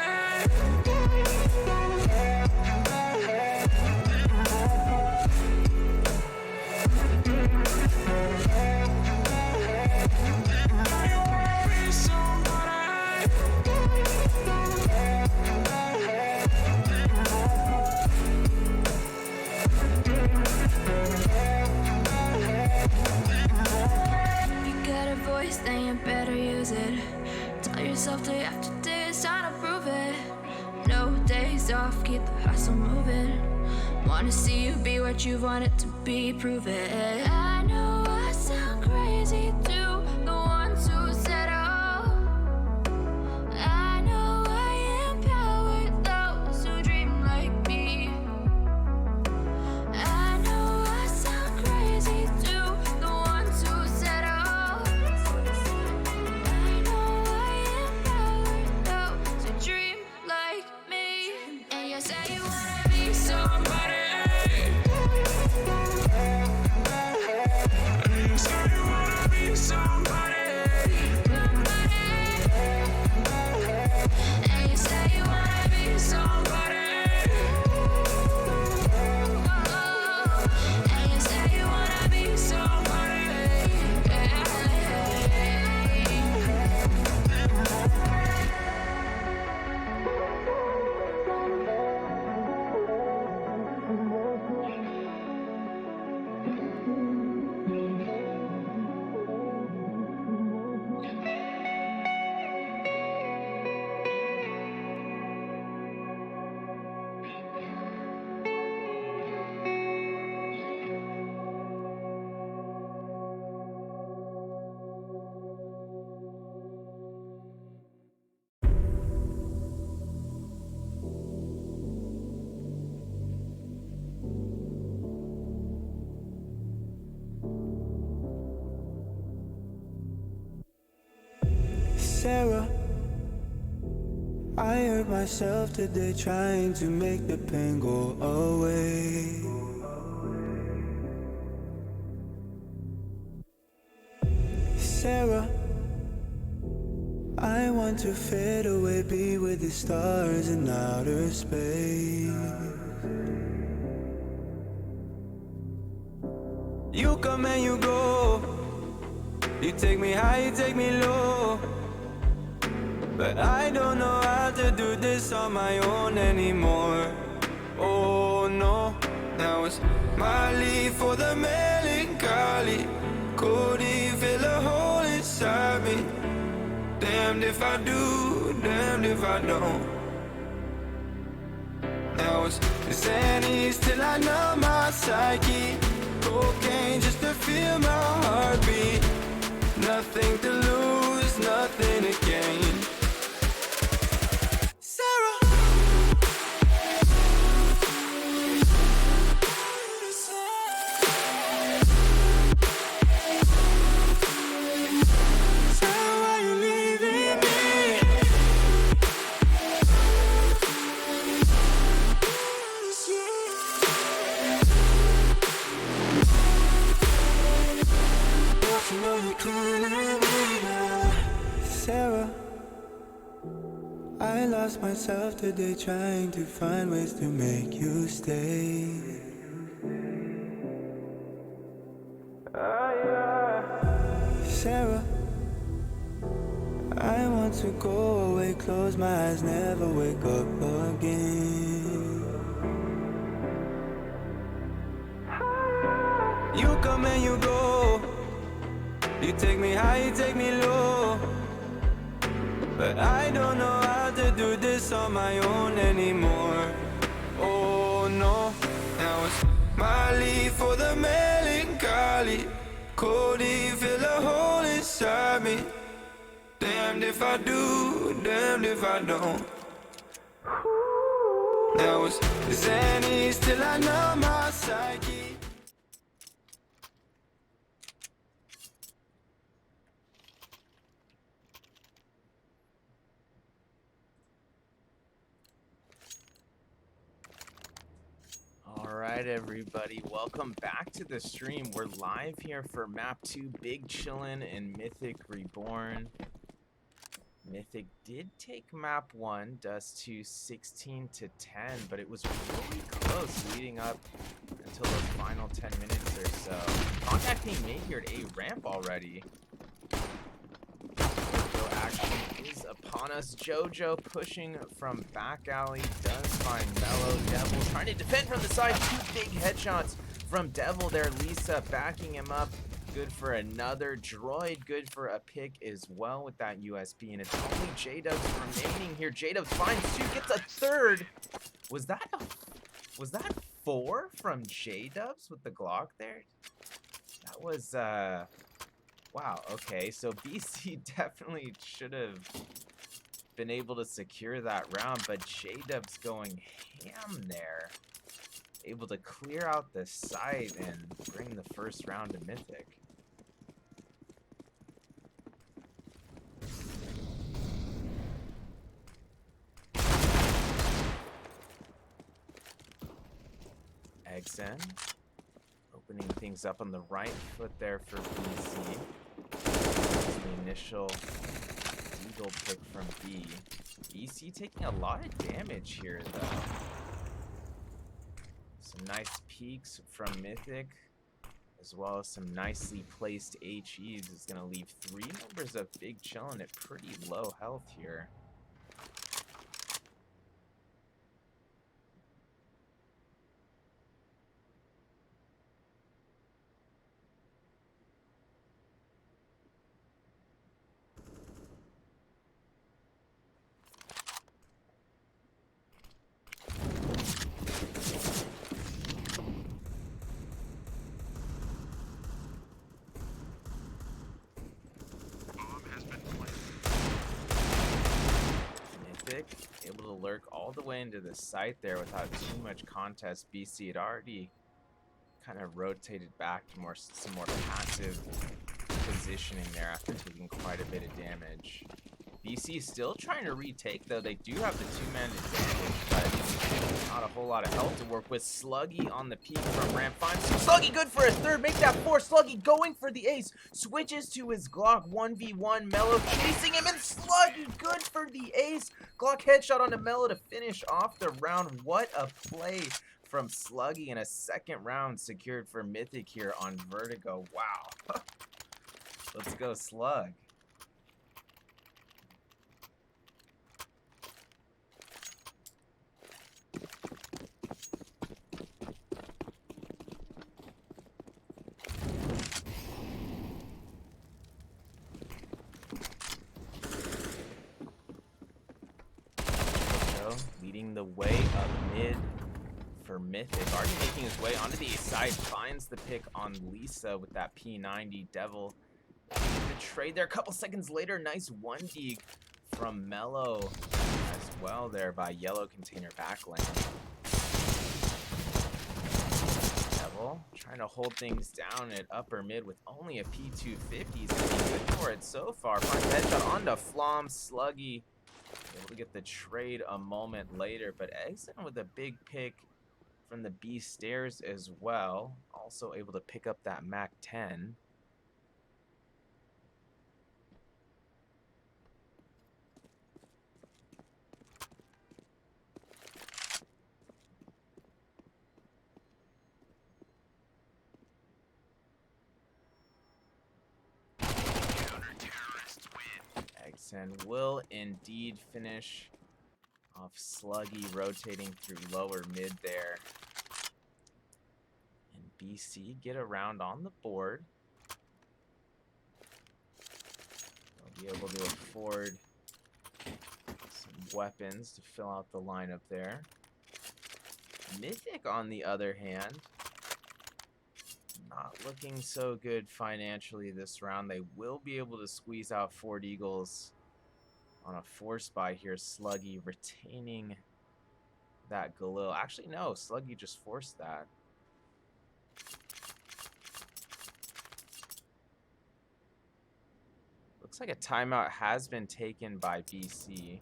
Then you better use it. Tell yourself day after day it's time to prove it. No days off, keep the hustle moving. Wanna see you be what you want it to be, prove it. I know I sound crazy to the ones who said oh. I know I empower those who dream like me. I know I sound crazy to the ones who said oh. Sarah, I hurt myself today trying to make the pain go away. Sarah, I want to fade away, be with the stars in outer space. You come and you go, you take me high, you take me low. But I don't know how to do this on my own anymore. Oh no, now it's my leave for the melancholy. Couldn't fill a hole inside me. Damned if I do, damned if I don't. Now it's Xannies till I numb my psyche. Cocaine just to feel my heartbeat. Nothing to lose, nothing to gain. Sarah, I lost myself today trying to find ways to make you stay. Sarah, I want to go away, close my eyes, never wake up again. You come and you go, you take me high, you take me low. But I don't know how to do this on my own anymore. Oh no, now it's my leave for the melancholy. Couldn't fill a hole inside me. Damned if I do, damned if I don't. Now it's Xannies till I know my psyche. Alright everybody, welcome back to the stream. We're live here for map 2, Big Chillin' and Mythic Reborn. Mythic did take map 1, Dust to 16-10, but it was really close leading up until those final 10 minutes or so. Contact being made here at A ramp already. Jojo action is upon us. Jojo pushing from back alley, does find Mellow. Devil trying to defend from the side. 2 big headshots from Devil there. Lisa backing him up. Good for another droid. Good for a pick as well with that USP. And it's only J-Dubs remaining here. J-Dubs finds 2, gets a third. Was that 4 from J-Dubs with the Glock there? That was, wow, okay. So BC definitely should have been able to secure that round, but J-Dubs going ham there. Able to clear out the site and bring the first round to Mythic. Exen opening things up on the right foot there for BC. The initial Eagle pick from B. BC taking a lot of damage here though. Some nice peeks from Mythic, as well as some nicely placed HEs, is going to leave 3 members of Big Chillin' at pretty low health here. Able to lurk all the way into the site there without too much contest. BC had already kind of rotated back to some more passive positioning there after taking quite a bit of damage. BC still trying to retake though. They do have the 2-man advantage, but not a whole lot of health to work with. Sluggy on the peak from ramp. Finds Sluggy good for a third. Make that 4. Sluggy going for the ace. Switches to his Glock 1v1. Mellow chasing him, and Sluggy good for the ace. Glock headshot onto Mellow to finish off the round. What a play from Sluggy, and a second round secured for Mythic here on Vertigo. Wow. Let's go Slug. Leading the way up mid for Mythic. Already making his way onto the east side. Finds the pick on Lisa with that P90. Devil the trade there. A couple seconds later, nice 1D from Mellow as well there by Yellow Container backlane. Devil trying to hold things down at upper mid with only a P250. He's gonna be good for it so far. Finds headshot onto Flom. Sluggy able to get the trade a moment later, but Exen with a big pick from the B stairs as well. Also able to pick up that Mac 10. Exen will indeed finish off Sluggy, rotating through lower mid there. And BC get around on the board. They'll be able to afford some weapons to fill out the lineup there. Mythic, on the other hand, not looking so good financially this round. They will be able to squeeze out Ford Eagles on a force buy here. Sluggy retaining that Galil. Actually, no. Sluggy just forced that. Looks like a timeout has been taken by BC.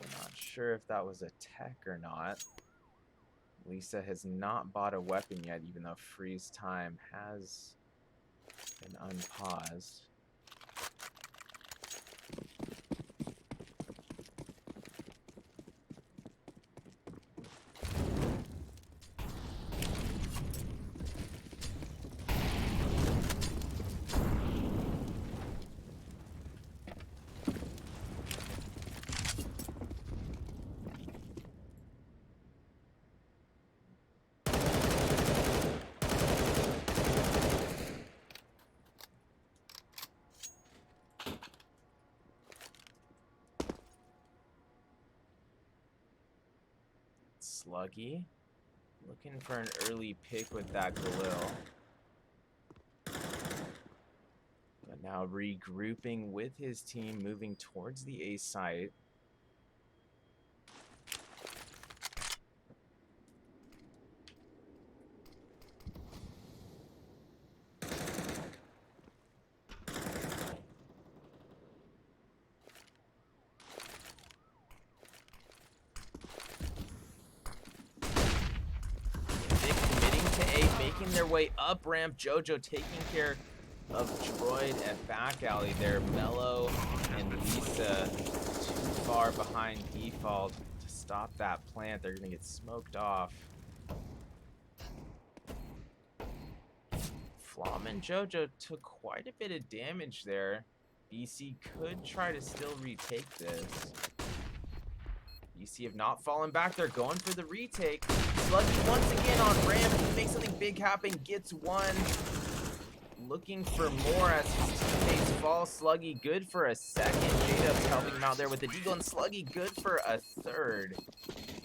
I'm not sure if that was a tech or not. Lisa has not bought a weapon yet, even though freeze time has been unpaused. Sluggy looking for an early pick with that Galil. But now regrouping with his team, moving towards the A site. Their way up ramp. Jojo taking care of Droid at back alley there. Mello and Lisa too far behind default to stop that plant. They're gonna get smoked off. Flom and Jojo took quite a bit of damage there. BC could try to still retake this. BC have not fallen back. They're going for the retake. Sluggy once again on ramp. He makes something big happen. Gets one. Looking for more as his teammates fall. Sluggy good for a second. J-Dub's helping him out there with the deagle. And Sluggy good for a third.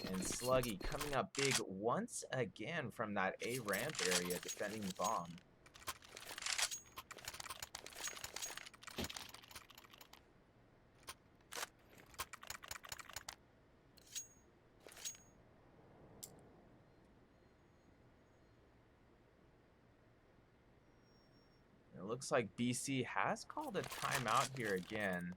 And Sluggy coming up big once again from that A ramp area defending the bomb. It looks like BC has called a timeout here again.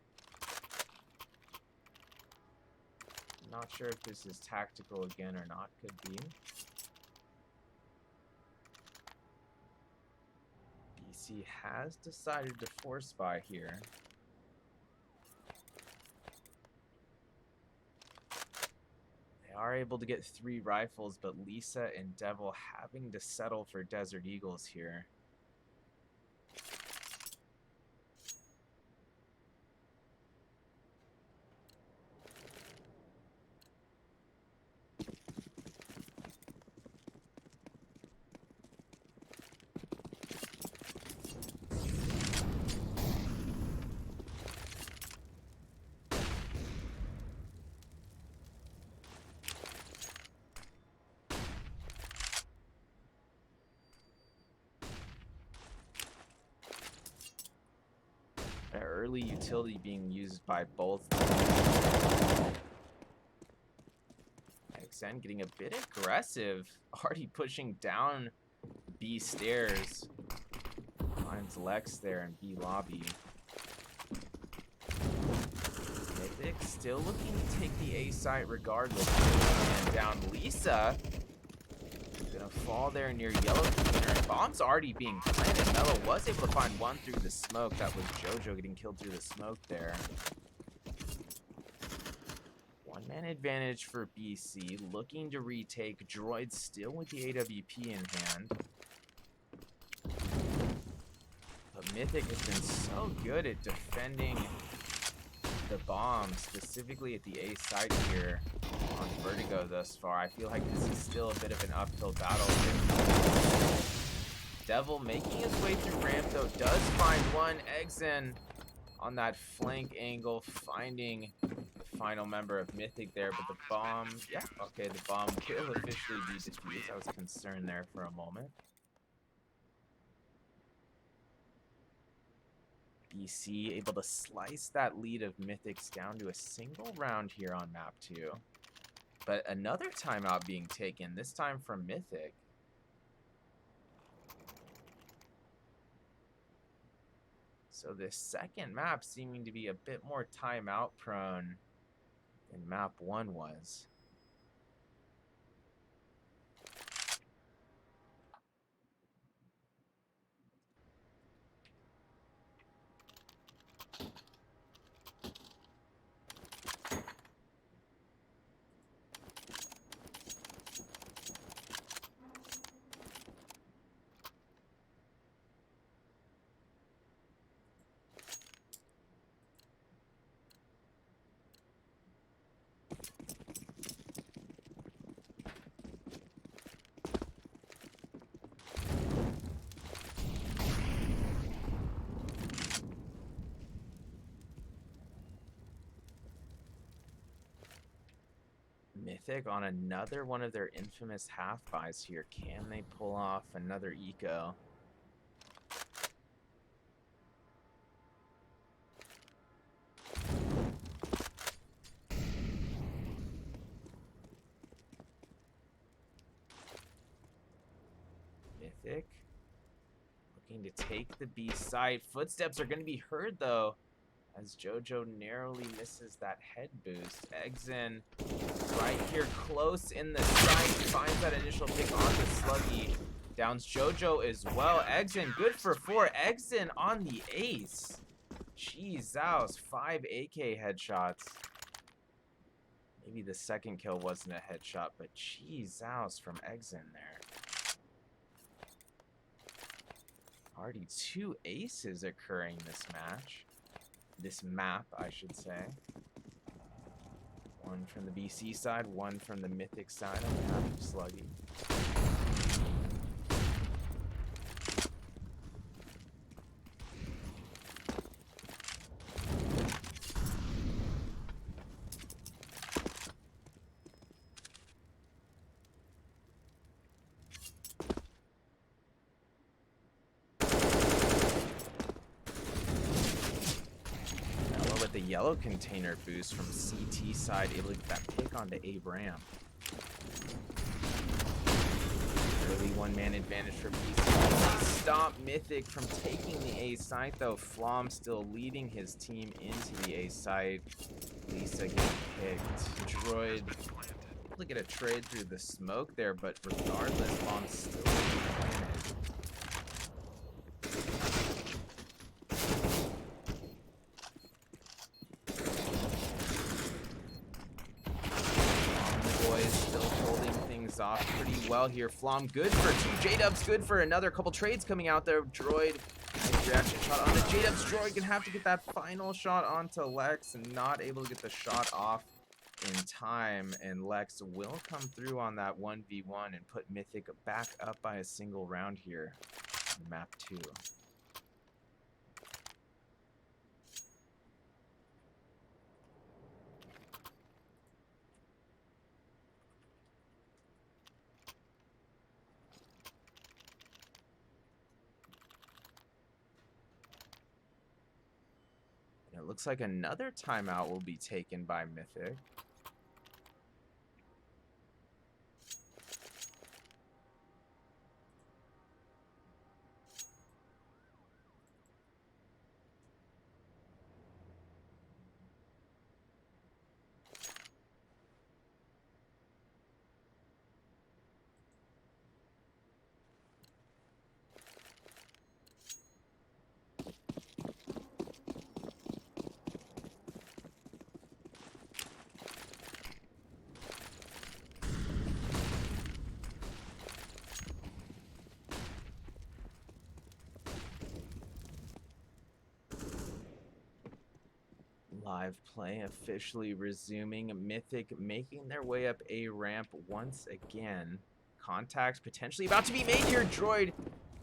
Not sure if this is tactical again or not. Could be. BC has decided to force buy here. They are able to get 3 rifles, but Lisa and Devil having to settle for Desert Eagles here. Early utility being used by both. XN getting a bit aggressive. Already pushing down B stairs. Finds Lex there in B lobby. Mythic still looking to take the A site regardless. And down Lisa. Gonna fall there near yellow container. Bomb's already being planted. Mello was able to find one through the smoke. That was Jojo getting killed through the smoke there. 1-man advantage for BC. Looking to retake. Droid still with the AWP in hand. But Mythic has been so good at defending the bomb, specifically at the A site here on Vertigo thus far. I feel like this is still a bit of an uphill battle. Devil making his way through ramp though, does find one. Eggs in on that flank angle, finding the final member of Mythic there, but the bomb, yeah, okay, the bomb will officially be defused. I was concerned there for a moment. EC able to slice that lead of Mythic's down to a single round here on map 2. But another timeout being taken, this time from Mythic. So this second map seeming to be a bit more timeout prone than map 1 was. Mythic on another one of their infamous half buys here. Can they pull off another eco? Mythic looking to take the B site. Footsteps are going to be heard though, as JoJo narrowly misses that head boost. Exen right here close in the site, finds that initial pick on the Sluggy. Downs JoJo as well. Exen good for 4. Exen on the ace. Jeez, Zaus, 5 AK headshots. Maybe the second kill wasn't a headshot, but jeez, Zaus from Exen there. Already 2 aces occurring this match. This map, I should say. One from the BC side, one from the Mythic side on behalf of Sluggy. The yellow container boost from CT side, able to get that pick onto A ramp. Early one-man advantage for BC. Stop Mythic from taking the A site though. Flom still leading his team into the A site. Lisa getting picked. Droid able to get a trade through the smoke there, but regardless, Flom's still advantage. Off pretty well here. Flom good for 2. J-Dub's good for another. Couple trades coming out there. Droid, nice reaction shot onto J-Dub's. Droid gonna have to get that final shot onto Lex and not able to get the shot off in time. And Lex will come through on that 1v1 and put Mythic back up by a single round here on map 2. It looks like another timeout will be taken by Mythic. Live play officially resuming. Mythic making their way up A ramp once again. Contact potentially about to be made here. Droid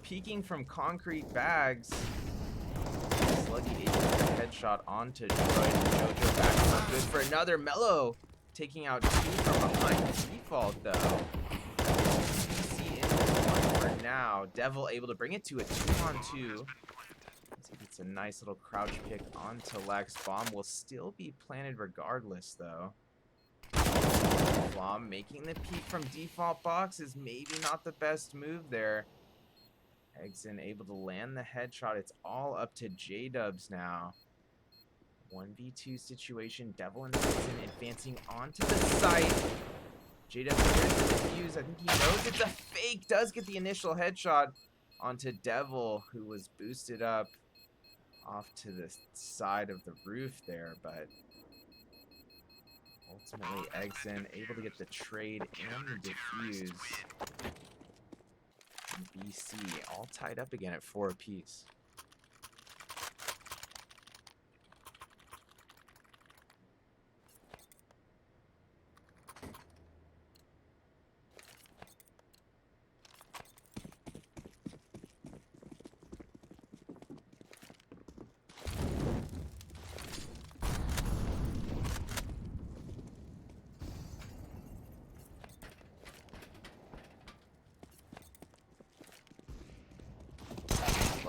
peeking from concrete bags. Sluggy able to get a headshot onto Droid. JoJo back up good for another. Mellow taking out 2 from behind. Default though. See in one for now. Devil able to bring it to a 2-on-2. He gets It's a nice little crouch pick onto Lex. Bomb will still be planted regardless, though. Flom making the peek from default box is maybe not the best move there. Exen able to land the headshot. It's all up to J-Dubs now. 1v2 situation. Devil and Exen advancing onto the site. J-Dubs hears the defuse. I think he knows it's a fake. Does get the initial headshot onto Devil, who was boosted up off to the side of the roof there, but ultimately Exen able to get the trade and the defuse. And BC all tied up again at 4 apiece.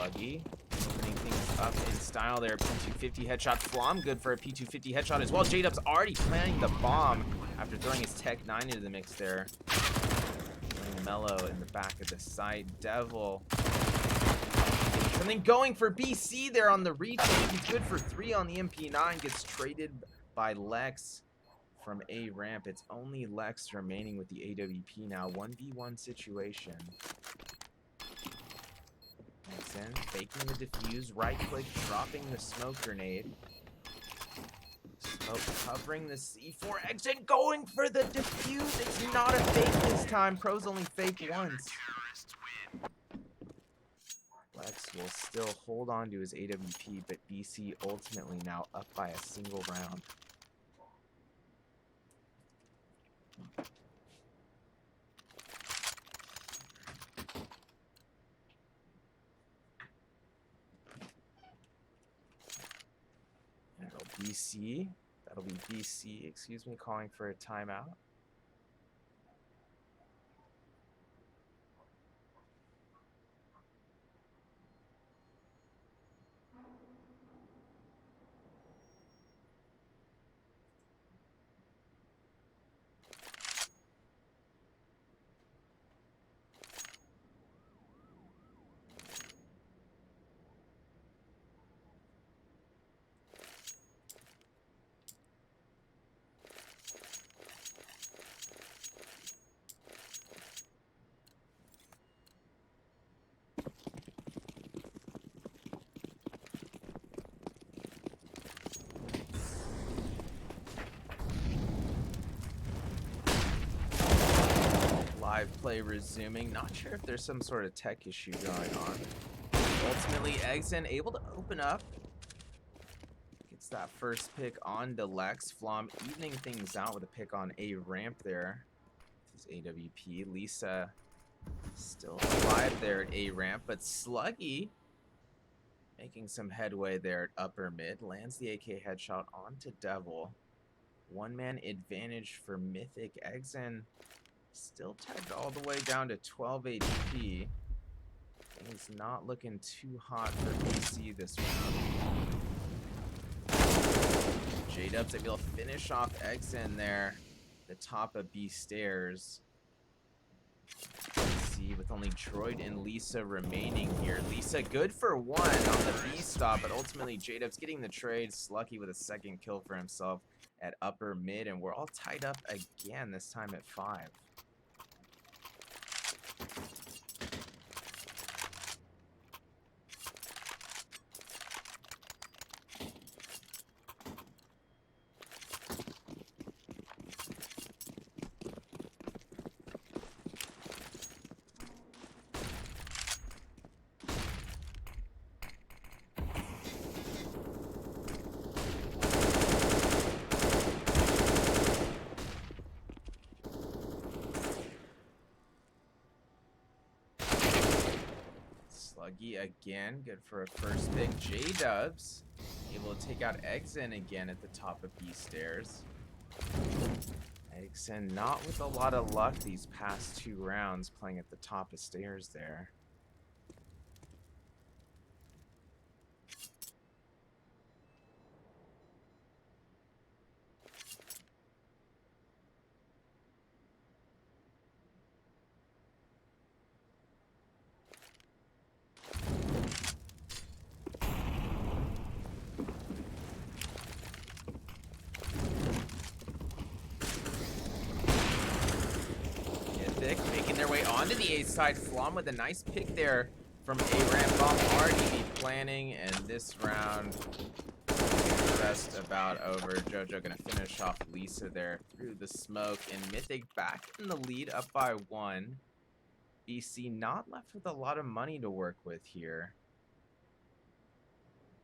Opening things up in style there. P250 headshot. Flom good for a P250 headshot as well. J-Dub's already planting the bomb after throwing his Tech 9 into the mix there. Throwing Mellow in the back of the site. Devil. And then going for BC there on the retake. He's good for 3 on the MP9. Gets traded by Lex from A ramp. It's only Lex remaining with the AWP now. 1v1 situation. Exen faking the defuse, right click, dropping the smoke grenade. Smoke covering the C4. Exen going for the defuse. It's not a fake this time. Pros only fake once. Lex will still hold on to his AWP, but BC ultimately now up by a single round. That'll be BC, excuse me, calling for a timeout. Live play resuming. Not sure if there's some sort of tech issue going on. Ultimately, Exen able to open up. Gets that first pick on to Lex. Flom evening things out with a pick on A ramp there. This is AWP. Lisa still alive there at A ramp, but Sluggy making some headway there at upper mid. Lands the AK headshot onto Devil. One-man advantage for Mythic. Exen still tagged all the way down to 12 HP. Things not looking too hot for BC this round. J-Dubs able to finish off Exen there. The top of B stairs. BC with only Droid and Lisa remaining here. Lisa good for 1 on the B stop, but ultimately J-Dubs getting the trade. Slucky with a second kill for himself at upper mid, and we're all tied up again, this time at 5. Sluggy again, good for a first pick. J-Dubs able to take out Exen again at the top of B stairs. Exen not with a lot of luck these past 2 rounds, playing at the top of stairs there. onto the A side. Flom with a nice pick there from A-Ramp. Bomb already be planning, and this round is just about over. JoJo gonna finish off Lisa there through the smoke, and Mythic back in the lead, up by 1. BC not left with a lot of money to work with here.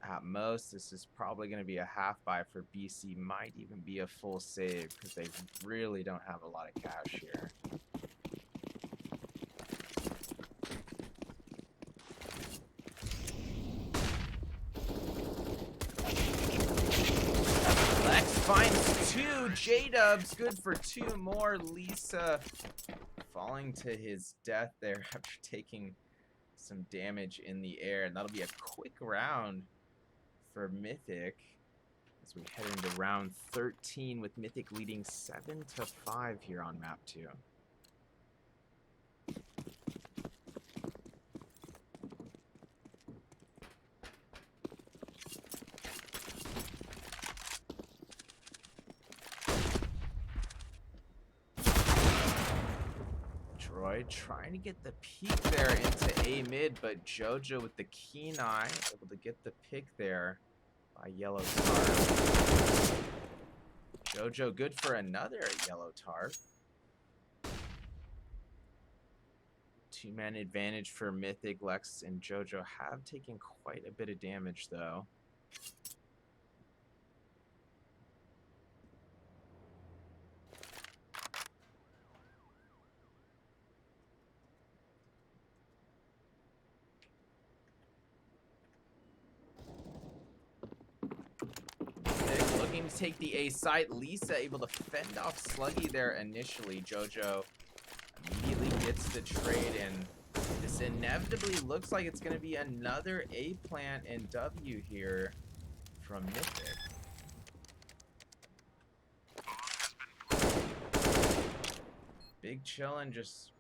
At most, this is probably going to be a half buy for BC. Might even be a full save because they really don't have a lot of cash here. Lex finds 2. J-Dubs good for 2 more. Lisa falling to his death there after taking some damage in the air. And that'll be a quick round for Mythic as we head into round 13 with Mythic leading 7-5 here on map 2. Droid trying to get the peek there into A mid, but JoJo with the keen eye able to get the pick there by yellow tarp. JoJo good for another yellow tarp. 2-man advantage for Mythic. Lex and JoJo have taken quite a bit of damage though. Looking to take the A side. Lisa able to fend off Sluggy there initially. JoJo immediately gets the trade, and this inevitably looks like it's going to be another A plant and W here from Mythic. Big Chillin just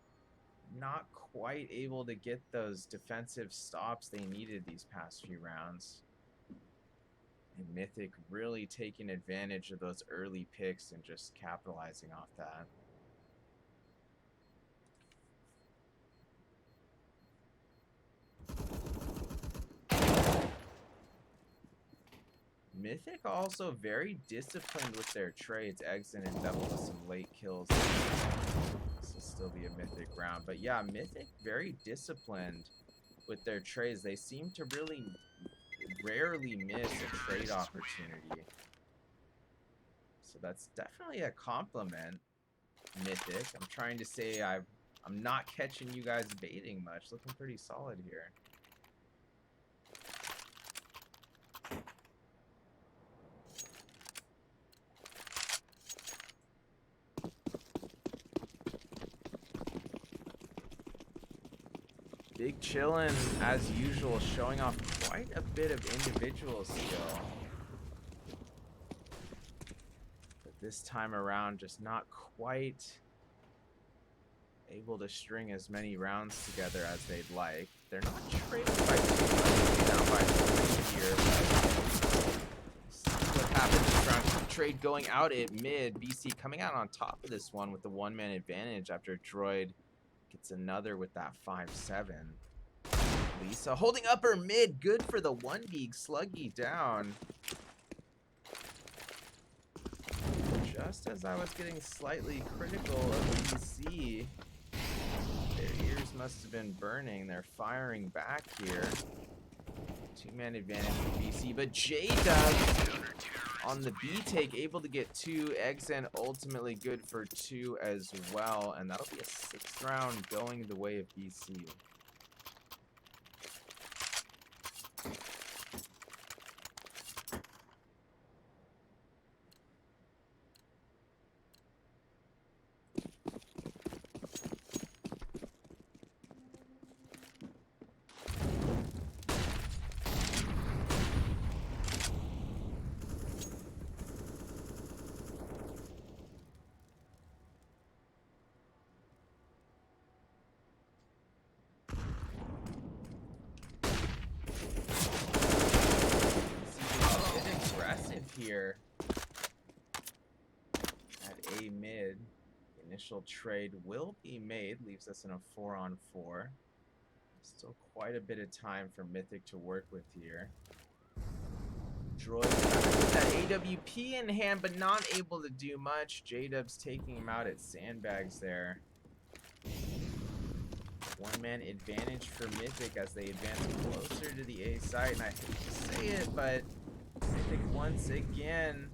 not quite able to get those defensive stops they needed these past few rounds. And Mythic really taking advantage of those early picks and just capitalizing off that. Mythic also very disciplined with their trades. Exit and Devil with some late kills. This will still be a Mythic round. But yeah, Mythic very disciplined with their trades. They seem to really rarely miss a trade opportunity. So that's definitely a compliment, Mythic. I'm trying to say I'm not catching you guys baiting much. Looking pretty solid here. Big Chillin, as usual, showing off quite a bit of individual skill. But this time around, just not quite able to string as many rounds together as they'd like. They're not trading by too much, down by 3 here, but see what happens this round. Trade going out at mid. BC coming out on top of this one with the 1-man advantage after Droid gets another with that 5-7. Lisa holding upper mid. Good for the 1 beak. Sluggy down. Just as I was getting slightly critical of BC, their ears must have been burning. They're firing back here. 2-man advantage for BC, but J-Dub on the B take, able to get 2 eggs and ultimately good for 2 as well. And that'll be a 6th round going the way of BC. Here at A mid, initial trade will be made. Leaves us in a 4-on-4. Still quite a bit of time for Mythic to work with here. Droid with that AWP in hand, but not able to do much. J-Dub's taking him out at sandbags there. One-man advantage for Mythic as they advance closer to the A site. And I hate to say it, but Mythic once again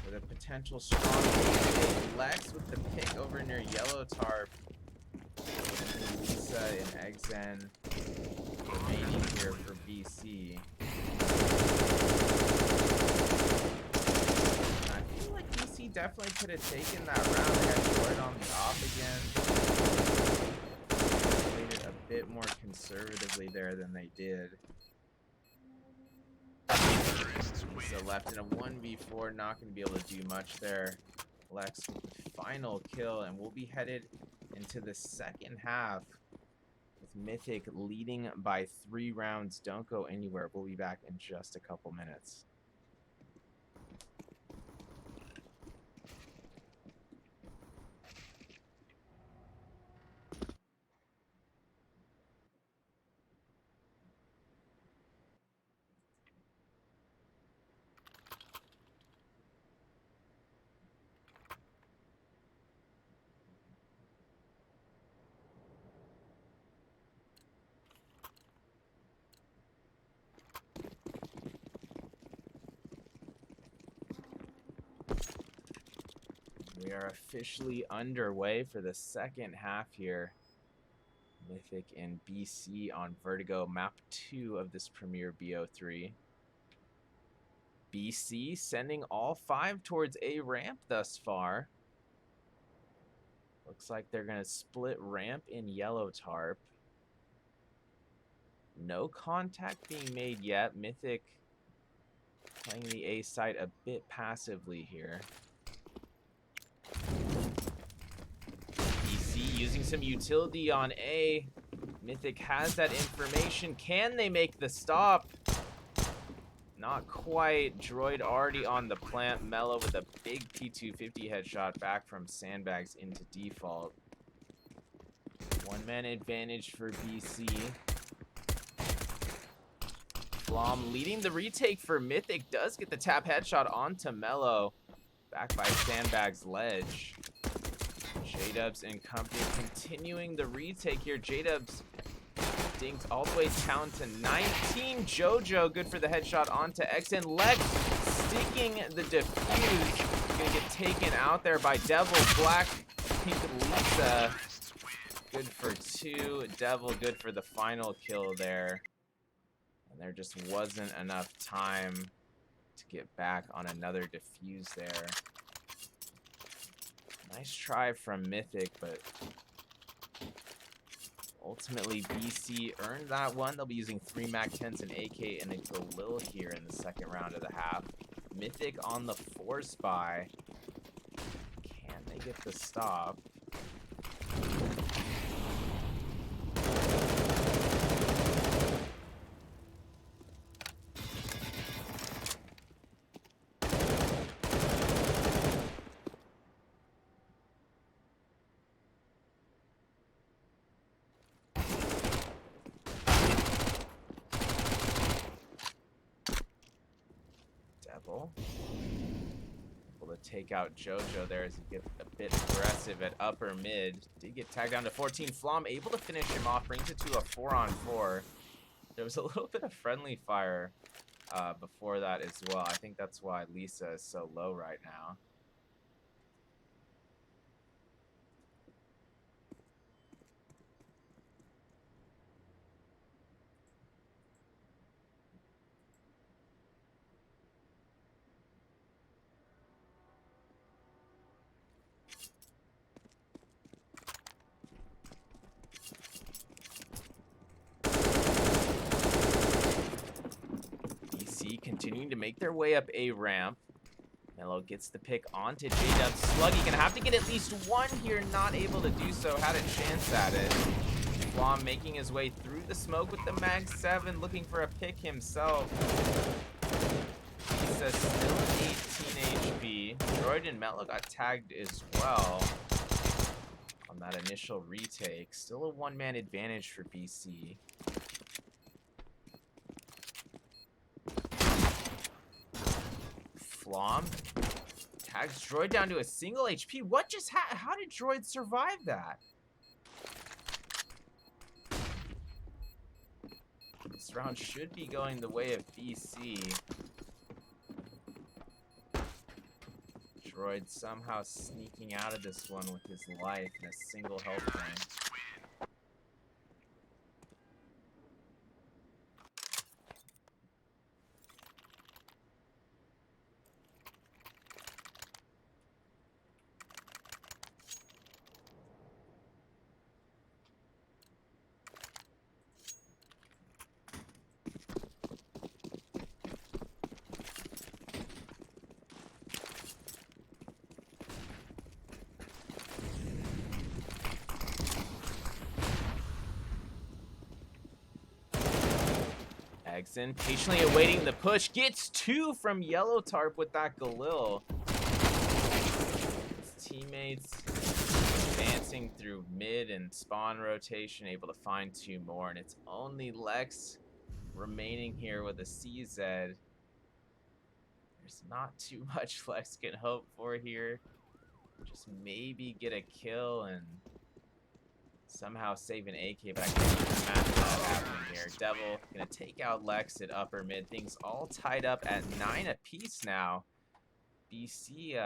with a potential strong A. Lex with the pick over near Yellow Tarp. ESEA and Exen remaining here for BC. I feel like BC definitely could have taken that round. They had Droid on the off again. Played it a bit more conservatively there than they did. So left in a 1v4, not going to be able to do much there. Lex with the final kill, and we'll be headed into the second half with Mythic leading by 3 rounds. Don't go anywhere. We'll be back in just a couple minutes. We are officially underway for the second half here. Mythic and BC on Vertigo, map 2 of this Premier BO3. BC sending all 5 towards A ramp thus far. Looks like they're going to split ramp in Yellow Tarp. No contact being made yet. Mythic playing the A side a bit passively here. BC using some utility on A. Mythic has that information. Can they make the stop? Not quite. Droid already on the plant. Mello with a big P250 headshot back from sandbags into default. One-man advantage for BC. Flom leading the retake for Mythic. Does get the tap headshot onto Mello. Back by sandbags ledge. J-Dubs and company continuing the retake here. J-Dubs dinked all the way down to 19. Jojo, good for the headshot onto XN. Lex sticking the defuse. Gonna get taken out there by Devil. Black, Pink Lisa. Good for 2. Devil, good for the final kill there. And there just wasn't enough time to get back on another defuse there. Nice try from Mythic, but ultimately BC earned that one. They'll be using 3 MAC-10s, an AK, and a Galil here in the second round of the half. Mythic on the 4 spy. Can they get the stop? Able to take out Jojo there as he gets a bit aggressive at upper mid. Did get tagged down to 14. Flom able to finish him off, brings it to a 4-on-4. There was a little bit of friendly fire before that as well. I think that's why Lisa is so low right now. Continuing to make their way up A ramp. Mello gets the pick onto J-Dub. Sluggy gonna have to get at least 1 here, not able to do so. Had a chance at it. Flom making his way through the smoke with the Mag 7, looking for a pick himself. He's still 18 HP. Droid and Mello got tagged as well. on that initial retake. Still a one-man advantage for BC. Flom tags Droid down to a single HP. What just how did Droid survive that? This round should be going the way of BC. Droid somehow sneaking out of this one with his life and a single health point. Exen patiently awaiting the push, gets 2 from Yellow Tarp with that Galil. His teammates advancing through mid and spawn rotation, able to find 2 more, and it's only Lex remaining here with a CZ. There's not too much Lex can hope for here. Just maybe get a kill and somehow save an AK, but I can't imagine that happening here. Devil gonna take out Lex at upper mid. Things all tied up at 9 apiece now. BC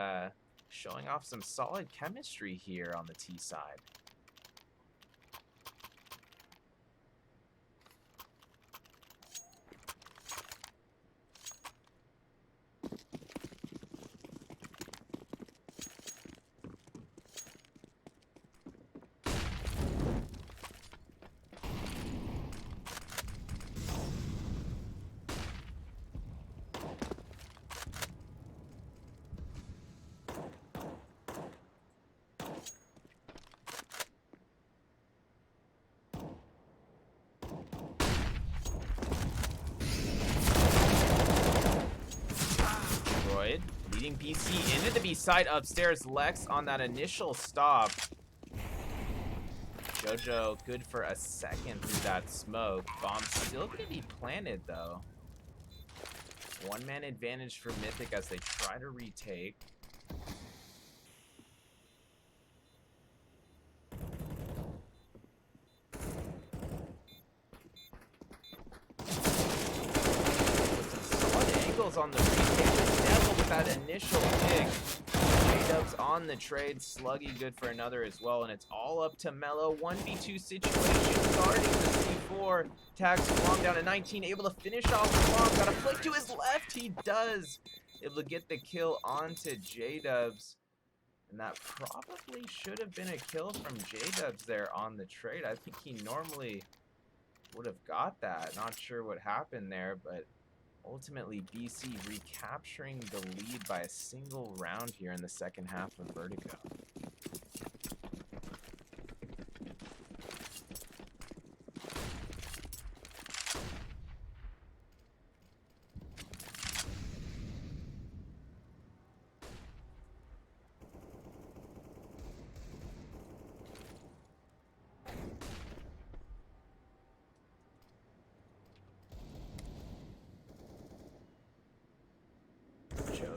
showing off some solid chemistry here on the T side. Leading BC into the B side upstairs. Lex on that initial stop. Jojo good for a second through that smoke. Bomb still gonna be planted though. One-man advantage for Mythic as they try to retake. Solid angles on the retake. Devil with that initial pick. J-Dub's on the trade. Sluggy good for another as well. And it's all up to Mello. 1v2 situation. Guarding the C4. Tags Flom down to 19. Able to finish off Flom. Got a flick to his left. He does. Able to get the kill onto J-Dubs. And that probably should have been a kill from J-Dubs there on the trade. I think he normally would have got that. Not sure what happened there, but ultimately BC recapturing the lead by a single round here in the second half of Vertigo.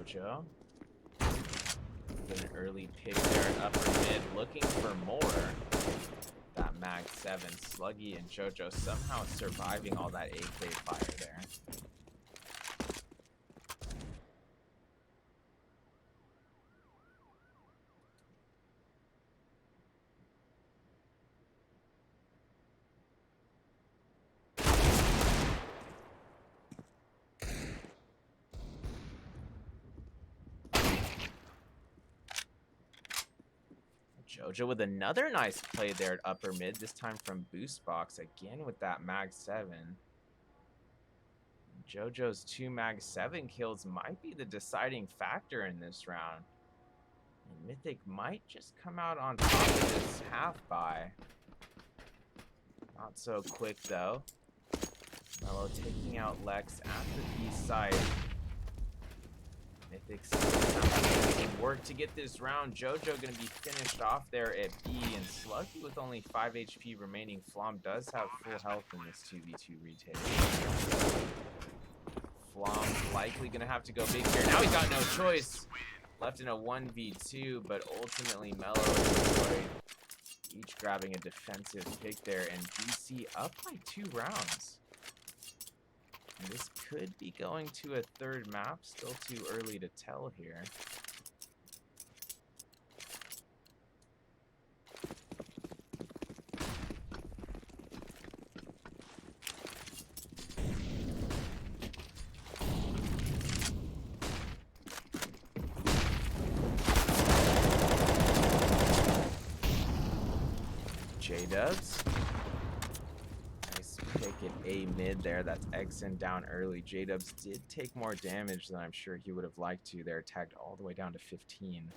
Jojo with an early pick there at upper mid, looking for more. That mag 7, Sluggy and Jojo somehow surviving all that AK fire there. Jojo with another nice play there at upper mid, this time from Boost Box, again with that mag 7. Jojo's 2 mag 7 kills might be the deciding factor in this round. And Mythic might just come out on top of this half buy. Not so quick though. Mello taking out Lex at the B site. Mythic still working work to get this round. Jojo going to be finished off there at B, and Sluggy with only 5 HP remaining. Flom does have full health in this 2v2 retake. Flom likely going to have to go big here. Now he's got no choice. Left in a 1v2, but ultimately Mellow and Troy each grabbing a defensive pick there, and BC up by 2 rounds. And this could be going to a third map. Still too early to tell here. J-Dubs. Nice pick at A mid there. That's Exen down early. J-Dubs did take more damage than I'm sure he would have liked to. They're tagged all the way down to 15.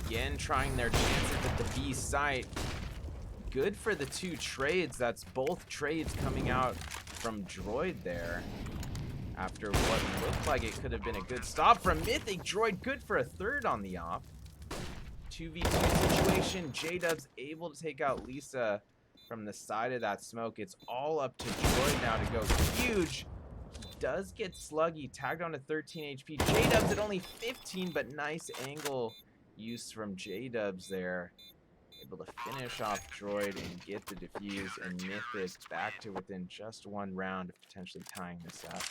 Again, trying their chances at the B site. Good for the 2 trades. That's both trades coming out from Droid there. After what looked like it could have been a good stop from Mythic. Droid good for a third on the op. 2v2 situation. J-Dubs able to take out Lisa from the side of that smoke. It's all up to Droid now to go huge. He does get Sluggy, tagged on to 13 HP. J-Dubs at only 15, but nice angle use from J-Dubs there. Able to finish off Droid and get the defuse, and Mythic back to within just 1 round of potentially tying this up.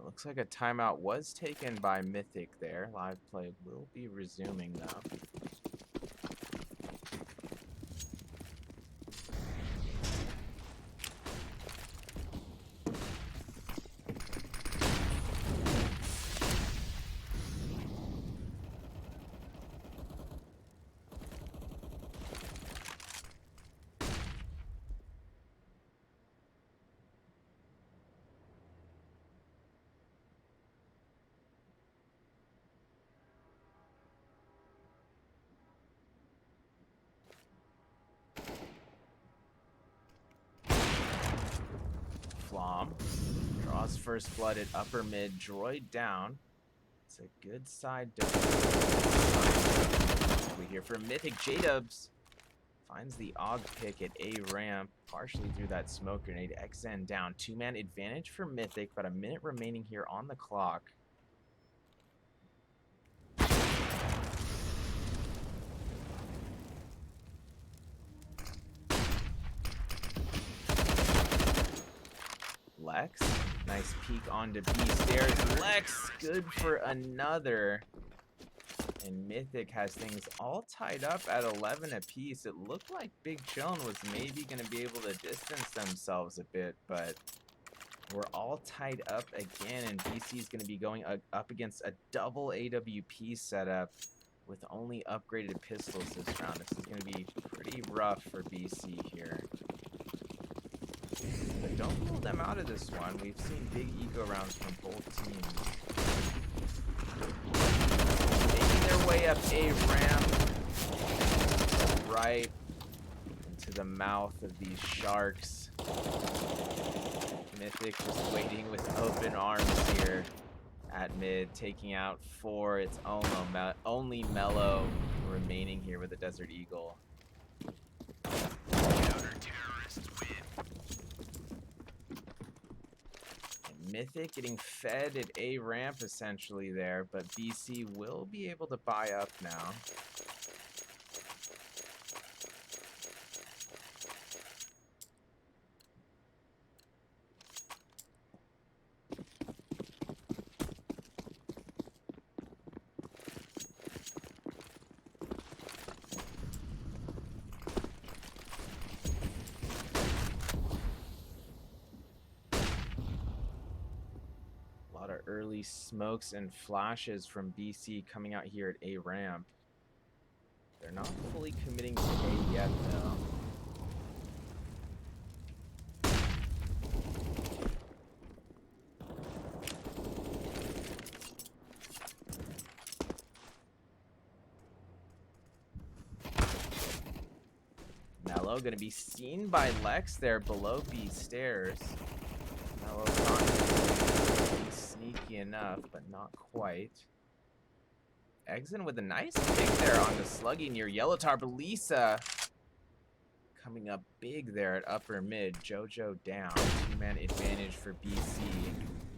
Looks like a timeout was taken by Mythic there. Live play will be resuming though. Flom draws first blood at upper mid. Droid down. It's a good side dome. We hear from Mythic. J-Dubs finds the AUG pick at A ramp, partially through that smoke grenade. XN down. 2-man advantage for Mythic, but a minute remaining here on the clock. Lex, nice peek onto B stairs. Lex, good for another. And Mythic has things all tied up at 11 apiece. It looked like Big Chillin was maybe going to be able to distance themselves a bit, but we're all tied up again, and BC is going to be going up against a double AWP setup with only upgraded pistols this round. This is going to be pretty rough for BC here. But don't rule them out of this one. We've seen big eco rounds from both teams. Making their way up A ramp. Right into the mouth of these sharks. Mythic just waiting with open arms here at mid, taking out 4. It's only Mellow remaining here with the Desert Eagle. And Mythic getting fed at A ramp essentially there, but BC will be able to buy up now. Early smokes and flashes from BC coming out here at A ramp. They're not fully committing to A yet, though. Mellow gonna be seen by Lex there below B stairs. Mellow's not sneaky enough, but not quite. Exin with a nice pick there on the sluggy near Yellow Tar, but Lisa coming up big there at upper mid. Jojo down. 2-man advantage for BC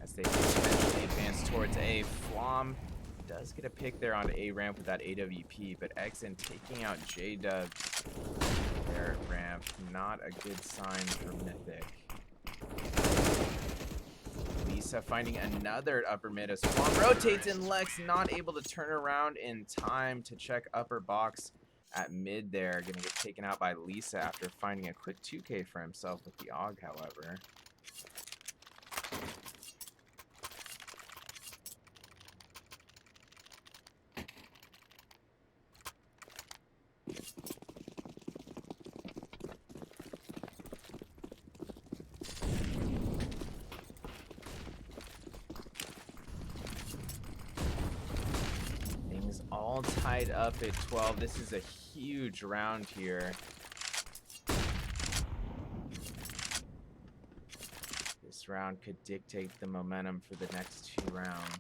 as they eventually advance towards A. Flom does get a pick there on A ramp with that AWP, but Exin taking out J-Dubs there at ramp. Not a good sign for Mythic. Lisa finding another at upper mid as Flom rotates, and Lex not able to turn around in time to check upper box at mid there. Gonna get taken out by Lisa after finding a quick 2K for himself with the AUG, however. All tied up at 12. This is a huge round here. This round could dictate the momentum for the next 2 rounds.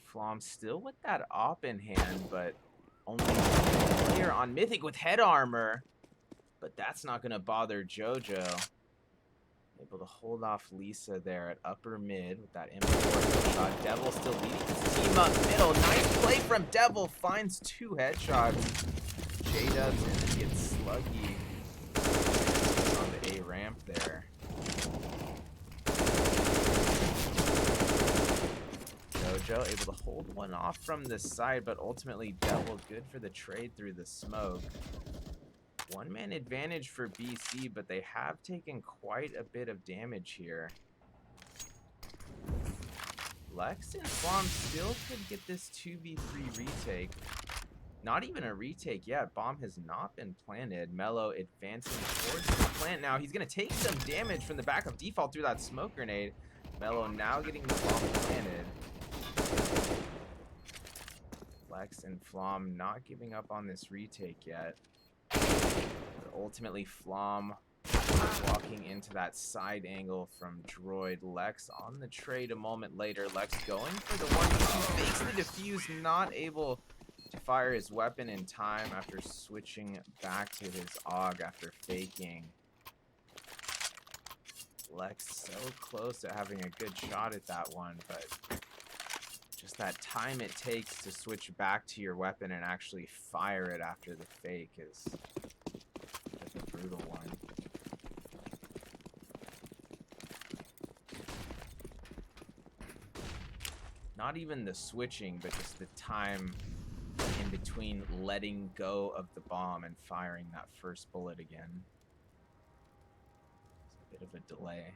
Flom still with that op in hand, but only here on Mythic with head armor. But that's not going to bother Jojo. Able to hold off Lisa there at upper mid with that import shot. Devil still leading his team up middle. Nice play from Devil. Finds 2 headshots. J-Dubs and then gets Sluggy on the A ramp there. Jojo able to hold one off from the side, but ultimately Devil good for the trade through the smoke. 1-man advantage for BC, but they have taken quite a bit of damage here. Lex and Flom still could get this 2v3 retake. Not even a retake yet. Bomb has not been planted. Mellow advancing towards the plant now. He's going to take some damage from the back of default through that smoke grenade. Mellow now getting the bomb planted. Lex and Flom not giving up on this retake yet. But ultimately, Flom walking into that side angle from Droid. Lex on the trade a moment later. Lex going for the 1v2. Fakes the defuse, not able to fire his weapon in time after switching back to his AUG after faking. Lex so close to having a good shot at that one, but just that time it takes to switch back to your weapon and actually fire it after the fake is a brutal one. Not even the switching, but just the time in between letting go of the bomb and firing that first bullet again. It's a bit of a delay.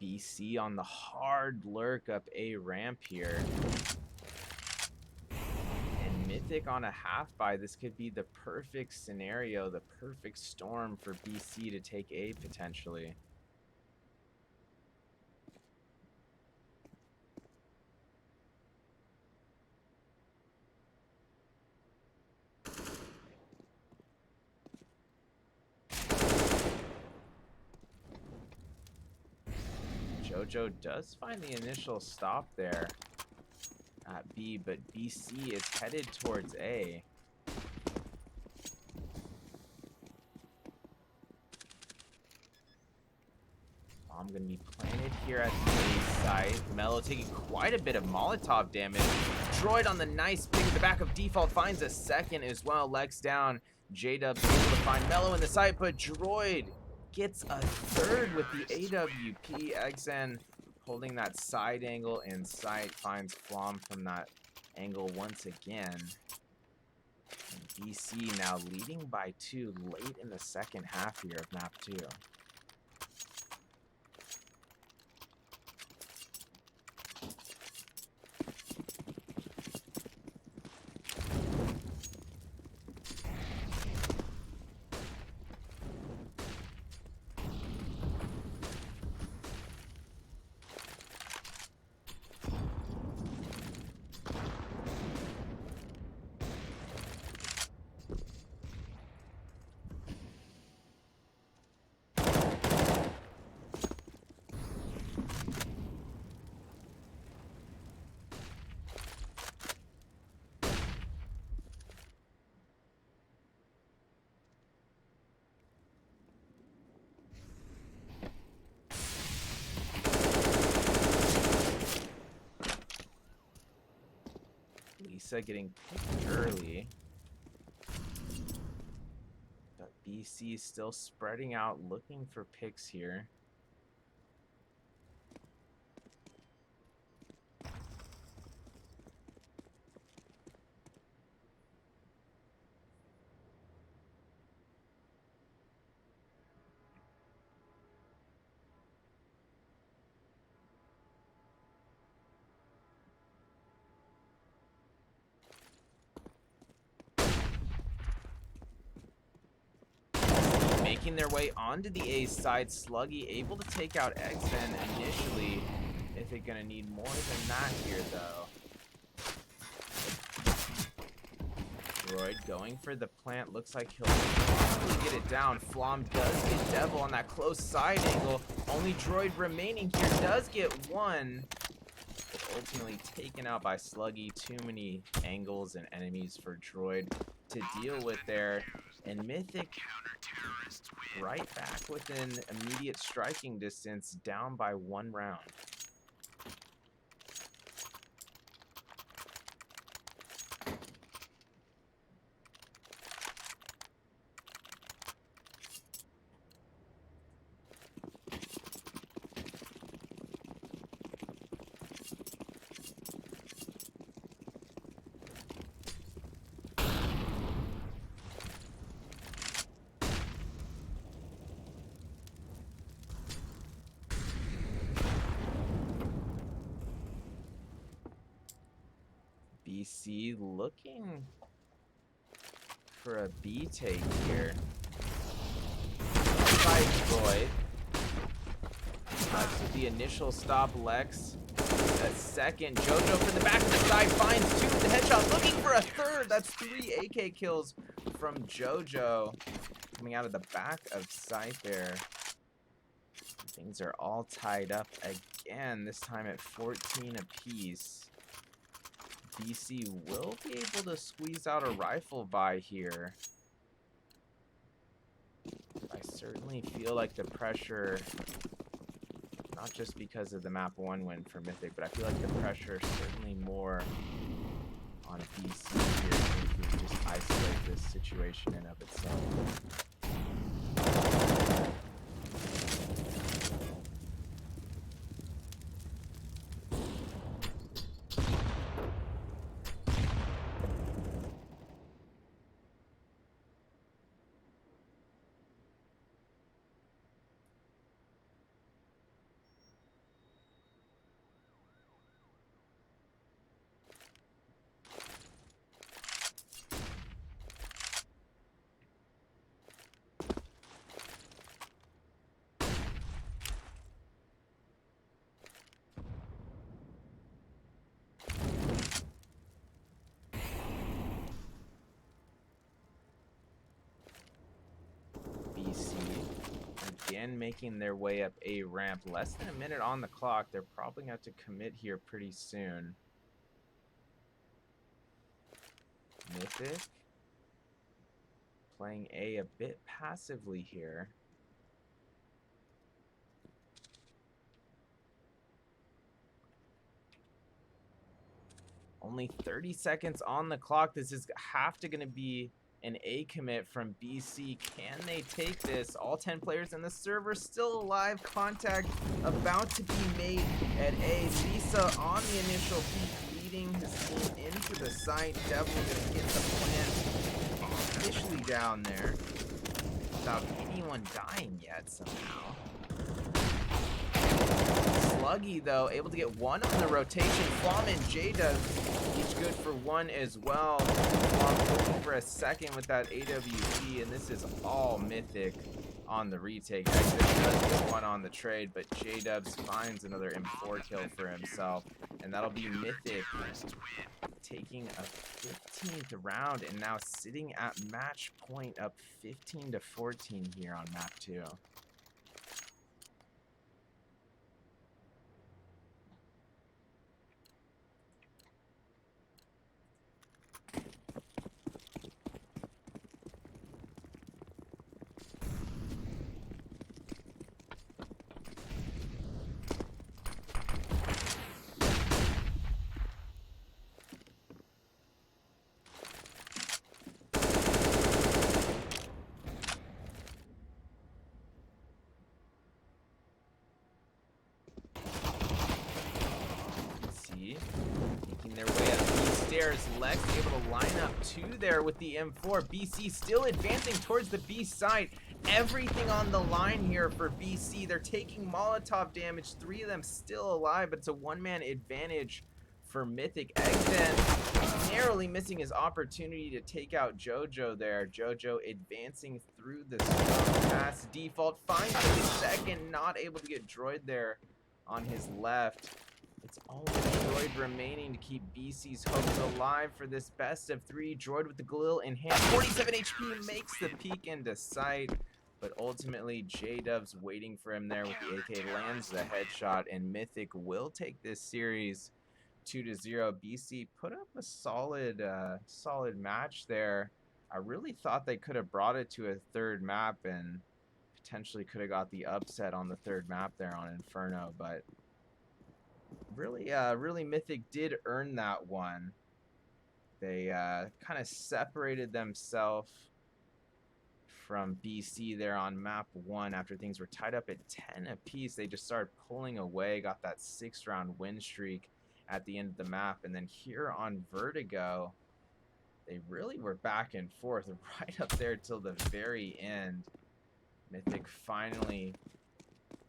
BC on the hard lurk up A ramp here. And Mythic on a half buy. This could be the perfect scenario, the perfect storm for BC to take A potentially. Jojo does find the initial stop there at B, but BC is headed towards A. I'm going to be planted here at the A site. Mello taking quite a bit of Molotov damage. Droid on the nice pick at the back of default finds a second as well. Lex down. J-Dub's able to find Mello in the site, but Droid gets a third with the AWP. Exen holding that side angle in sight, finds Flom from that angle once again. And BC now leading by 2 late in the second half here of map 2. ESEA getting picked early. But BC is still spreading out, looking for picks here. Making their way onto the A side, Sluggy able to take out Exen initially. If they're gonna need more than that here though. Droid going for the plant, looks like he'll probably get it down. Flom does get Devil on that close side angle. Only Droid remaining here, does get one. But ultimately taken out by Sluggy. Too many angles and enemies for Droid to deal with there. And Mythic right back within immediate striking distance, down by 1 round. BC looking for a B take here. By Droid. With the initial stop, Lex. A second. Jojo from the back of the side finds 2 with the headshot. Looking for a third. That's 3 AK kills from Jojo. Coming out of the back of sight there. Things are all tied up again. This time at 14 apiece. BC will be able to squeeze out a rifle buy here. I certainly feel like the pressure, not just because of the map 1 win for Mythic, but I feel like the pressure is certainly more on BC here if we just isolate this situation in of itself. again making their way up A ramp. Less than a minute on the clock. They're probably going to have to commit here pretty soon. Mythic playing A bit passively here. Only 30 seconds on the clock. This is going to be an A commit from BC. Can they take this? All 10 players in the server still alive. Contact about to be made at A. Lisa on the initial peak, leading his team into the site. Devil gonna get the plant officially down there without anyone dying yet somehow. Sluggy, though, able to get one on the rotation. Flom and Jada, each good for one as well. Flom looking for a second with that AWP, and this is all Mythic on the retake. Exit does get one on the trade, but J-Dubs finds another M4 kill for himself, and that'll be Mythic taking a 15th round and now sitting at match point up 15-14 here on map 2. Making their way up these stairs. Lex able to line up two there with the M4. BC still advancing towards the B side. Everything on the line here for BC. They're taking Molotov damage. 3 of them still alive, but it's a one-man advantage for Mythic. Exen narrowly missing his opportunity to take out Jojo there. Jojo advancing through the smoke past default. Finds the second, not able to get droid there on his left. It's only Droid remaining to keep BC's hopes alive for this best of 3. Droid with the Galil in hand. 47 HP makes the peek into sight, but ultimately J-Dub's waiting for him there with the AK, lands the headshot, and Mythic will take this series 2-0. BC put up a solid match there. I really thought they could have brought it to a third map and potentially could have got the upset on the third map there on Inferno, but really Mythic did earn that one. They kind of separated themselves from BC there on map 1 after things were tied up at 10 apiece. They just started pulling away, got that 6-round win streak at the end of the map, and then here on Vertigo, they really were back and forth right up there till the very end. Mythic finally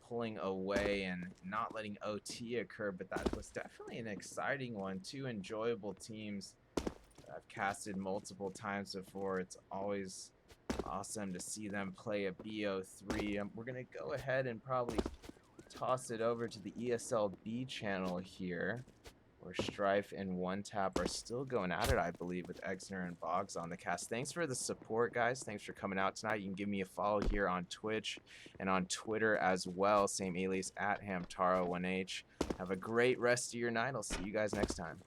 pulling away and not letting OT occur, but that was definitely an exciting one. 2 enjoyable teams that I've casted multiple times before. It's always awesome to see them play a BO3. We're going to go ahead and probably toss it over to the ESLB channel here, where Strife and One Tap are still going at it, I believe, with Exner and Boggs on the cast. Thanks for the support, guys. Thanks for coming out tonight. You can give me a follow here on Twitch and on Twitter as well. Same alias at Hamtaro1H. Have a great rest of your night. I'll see you guys next time.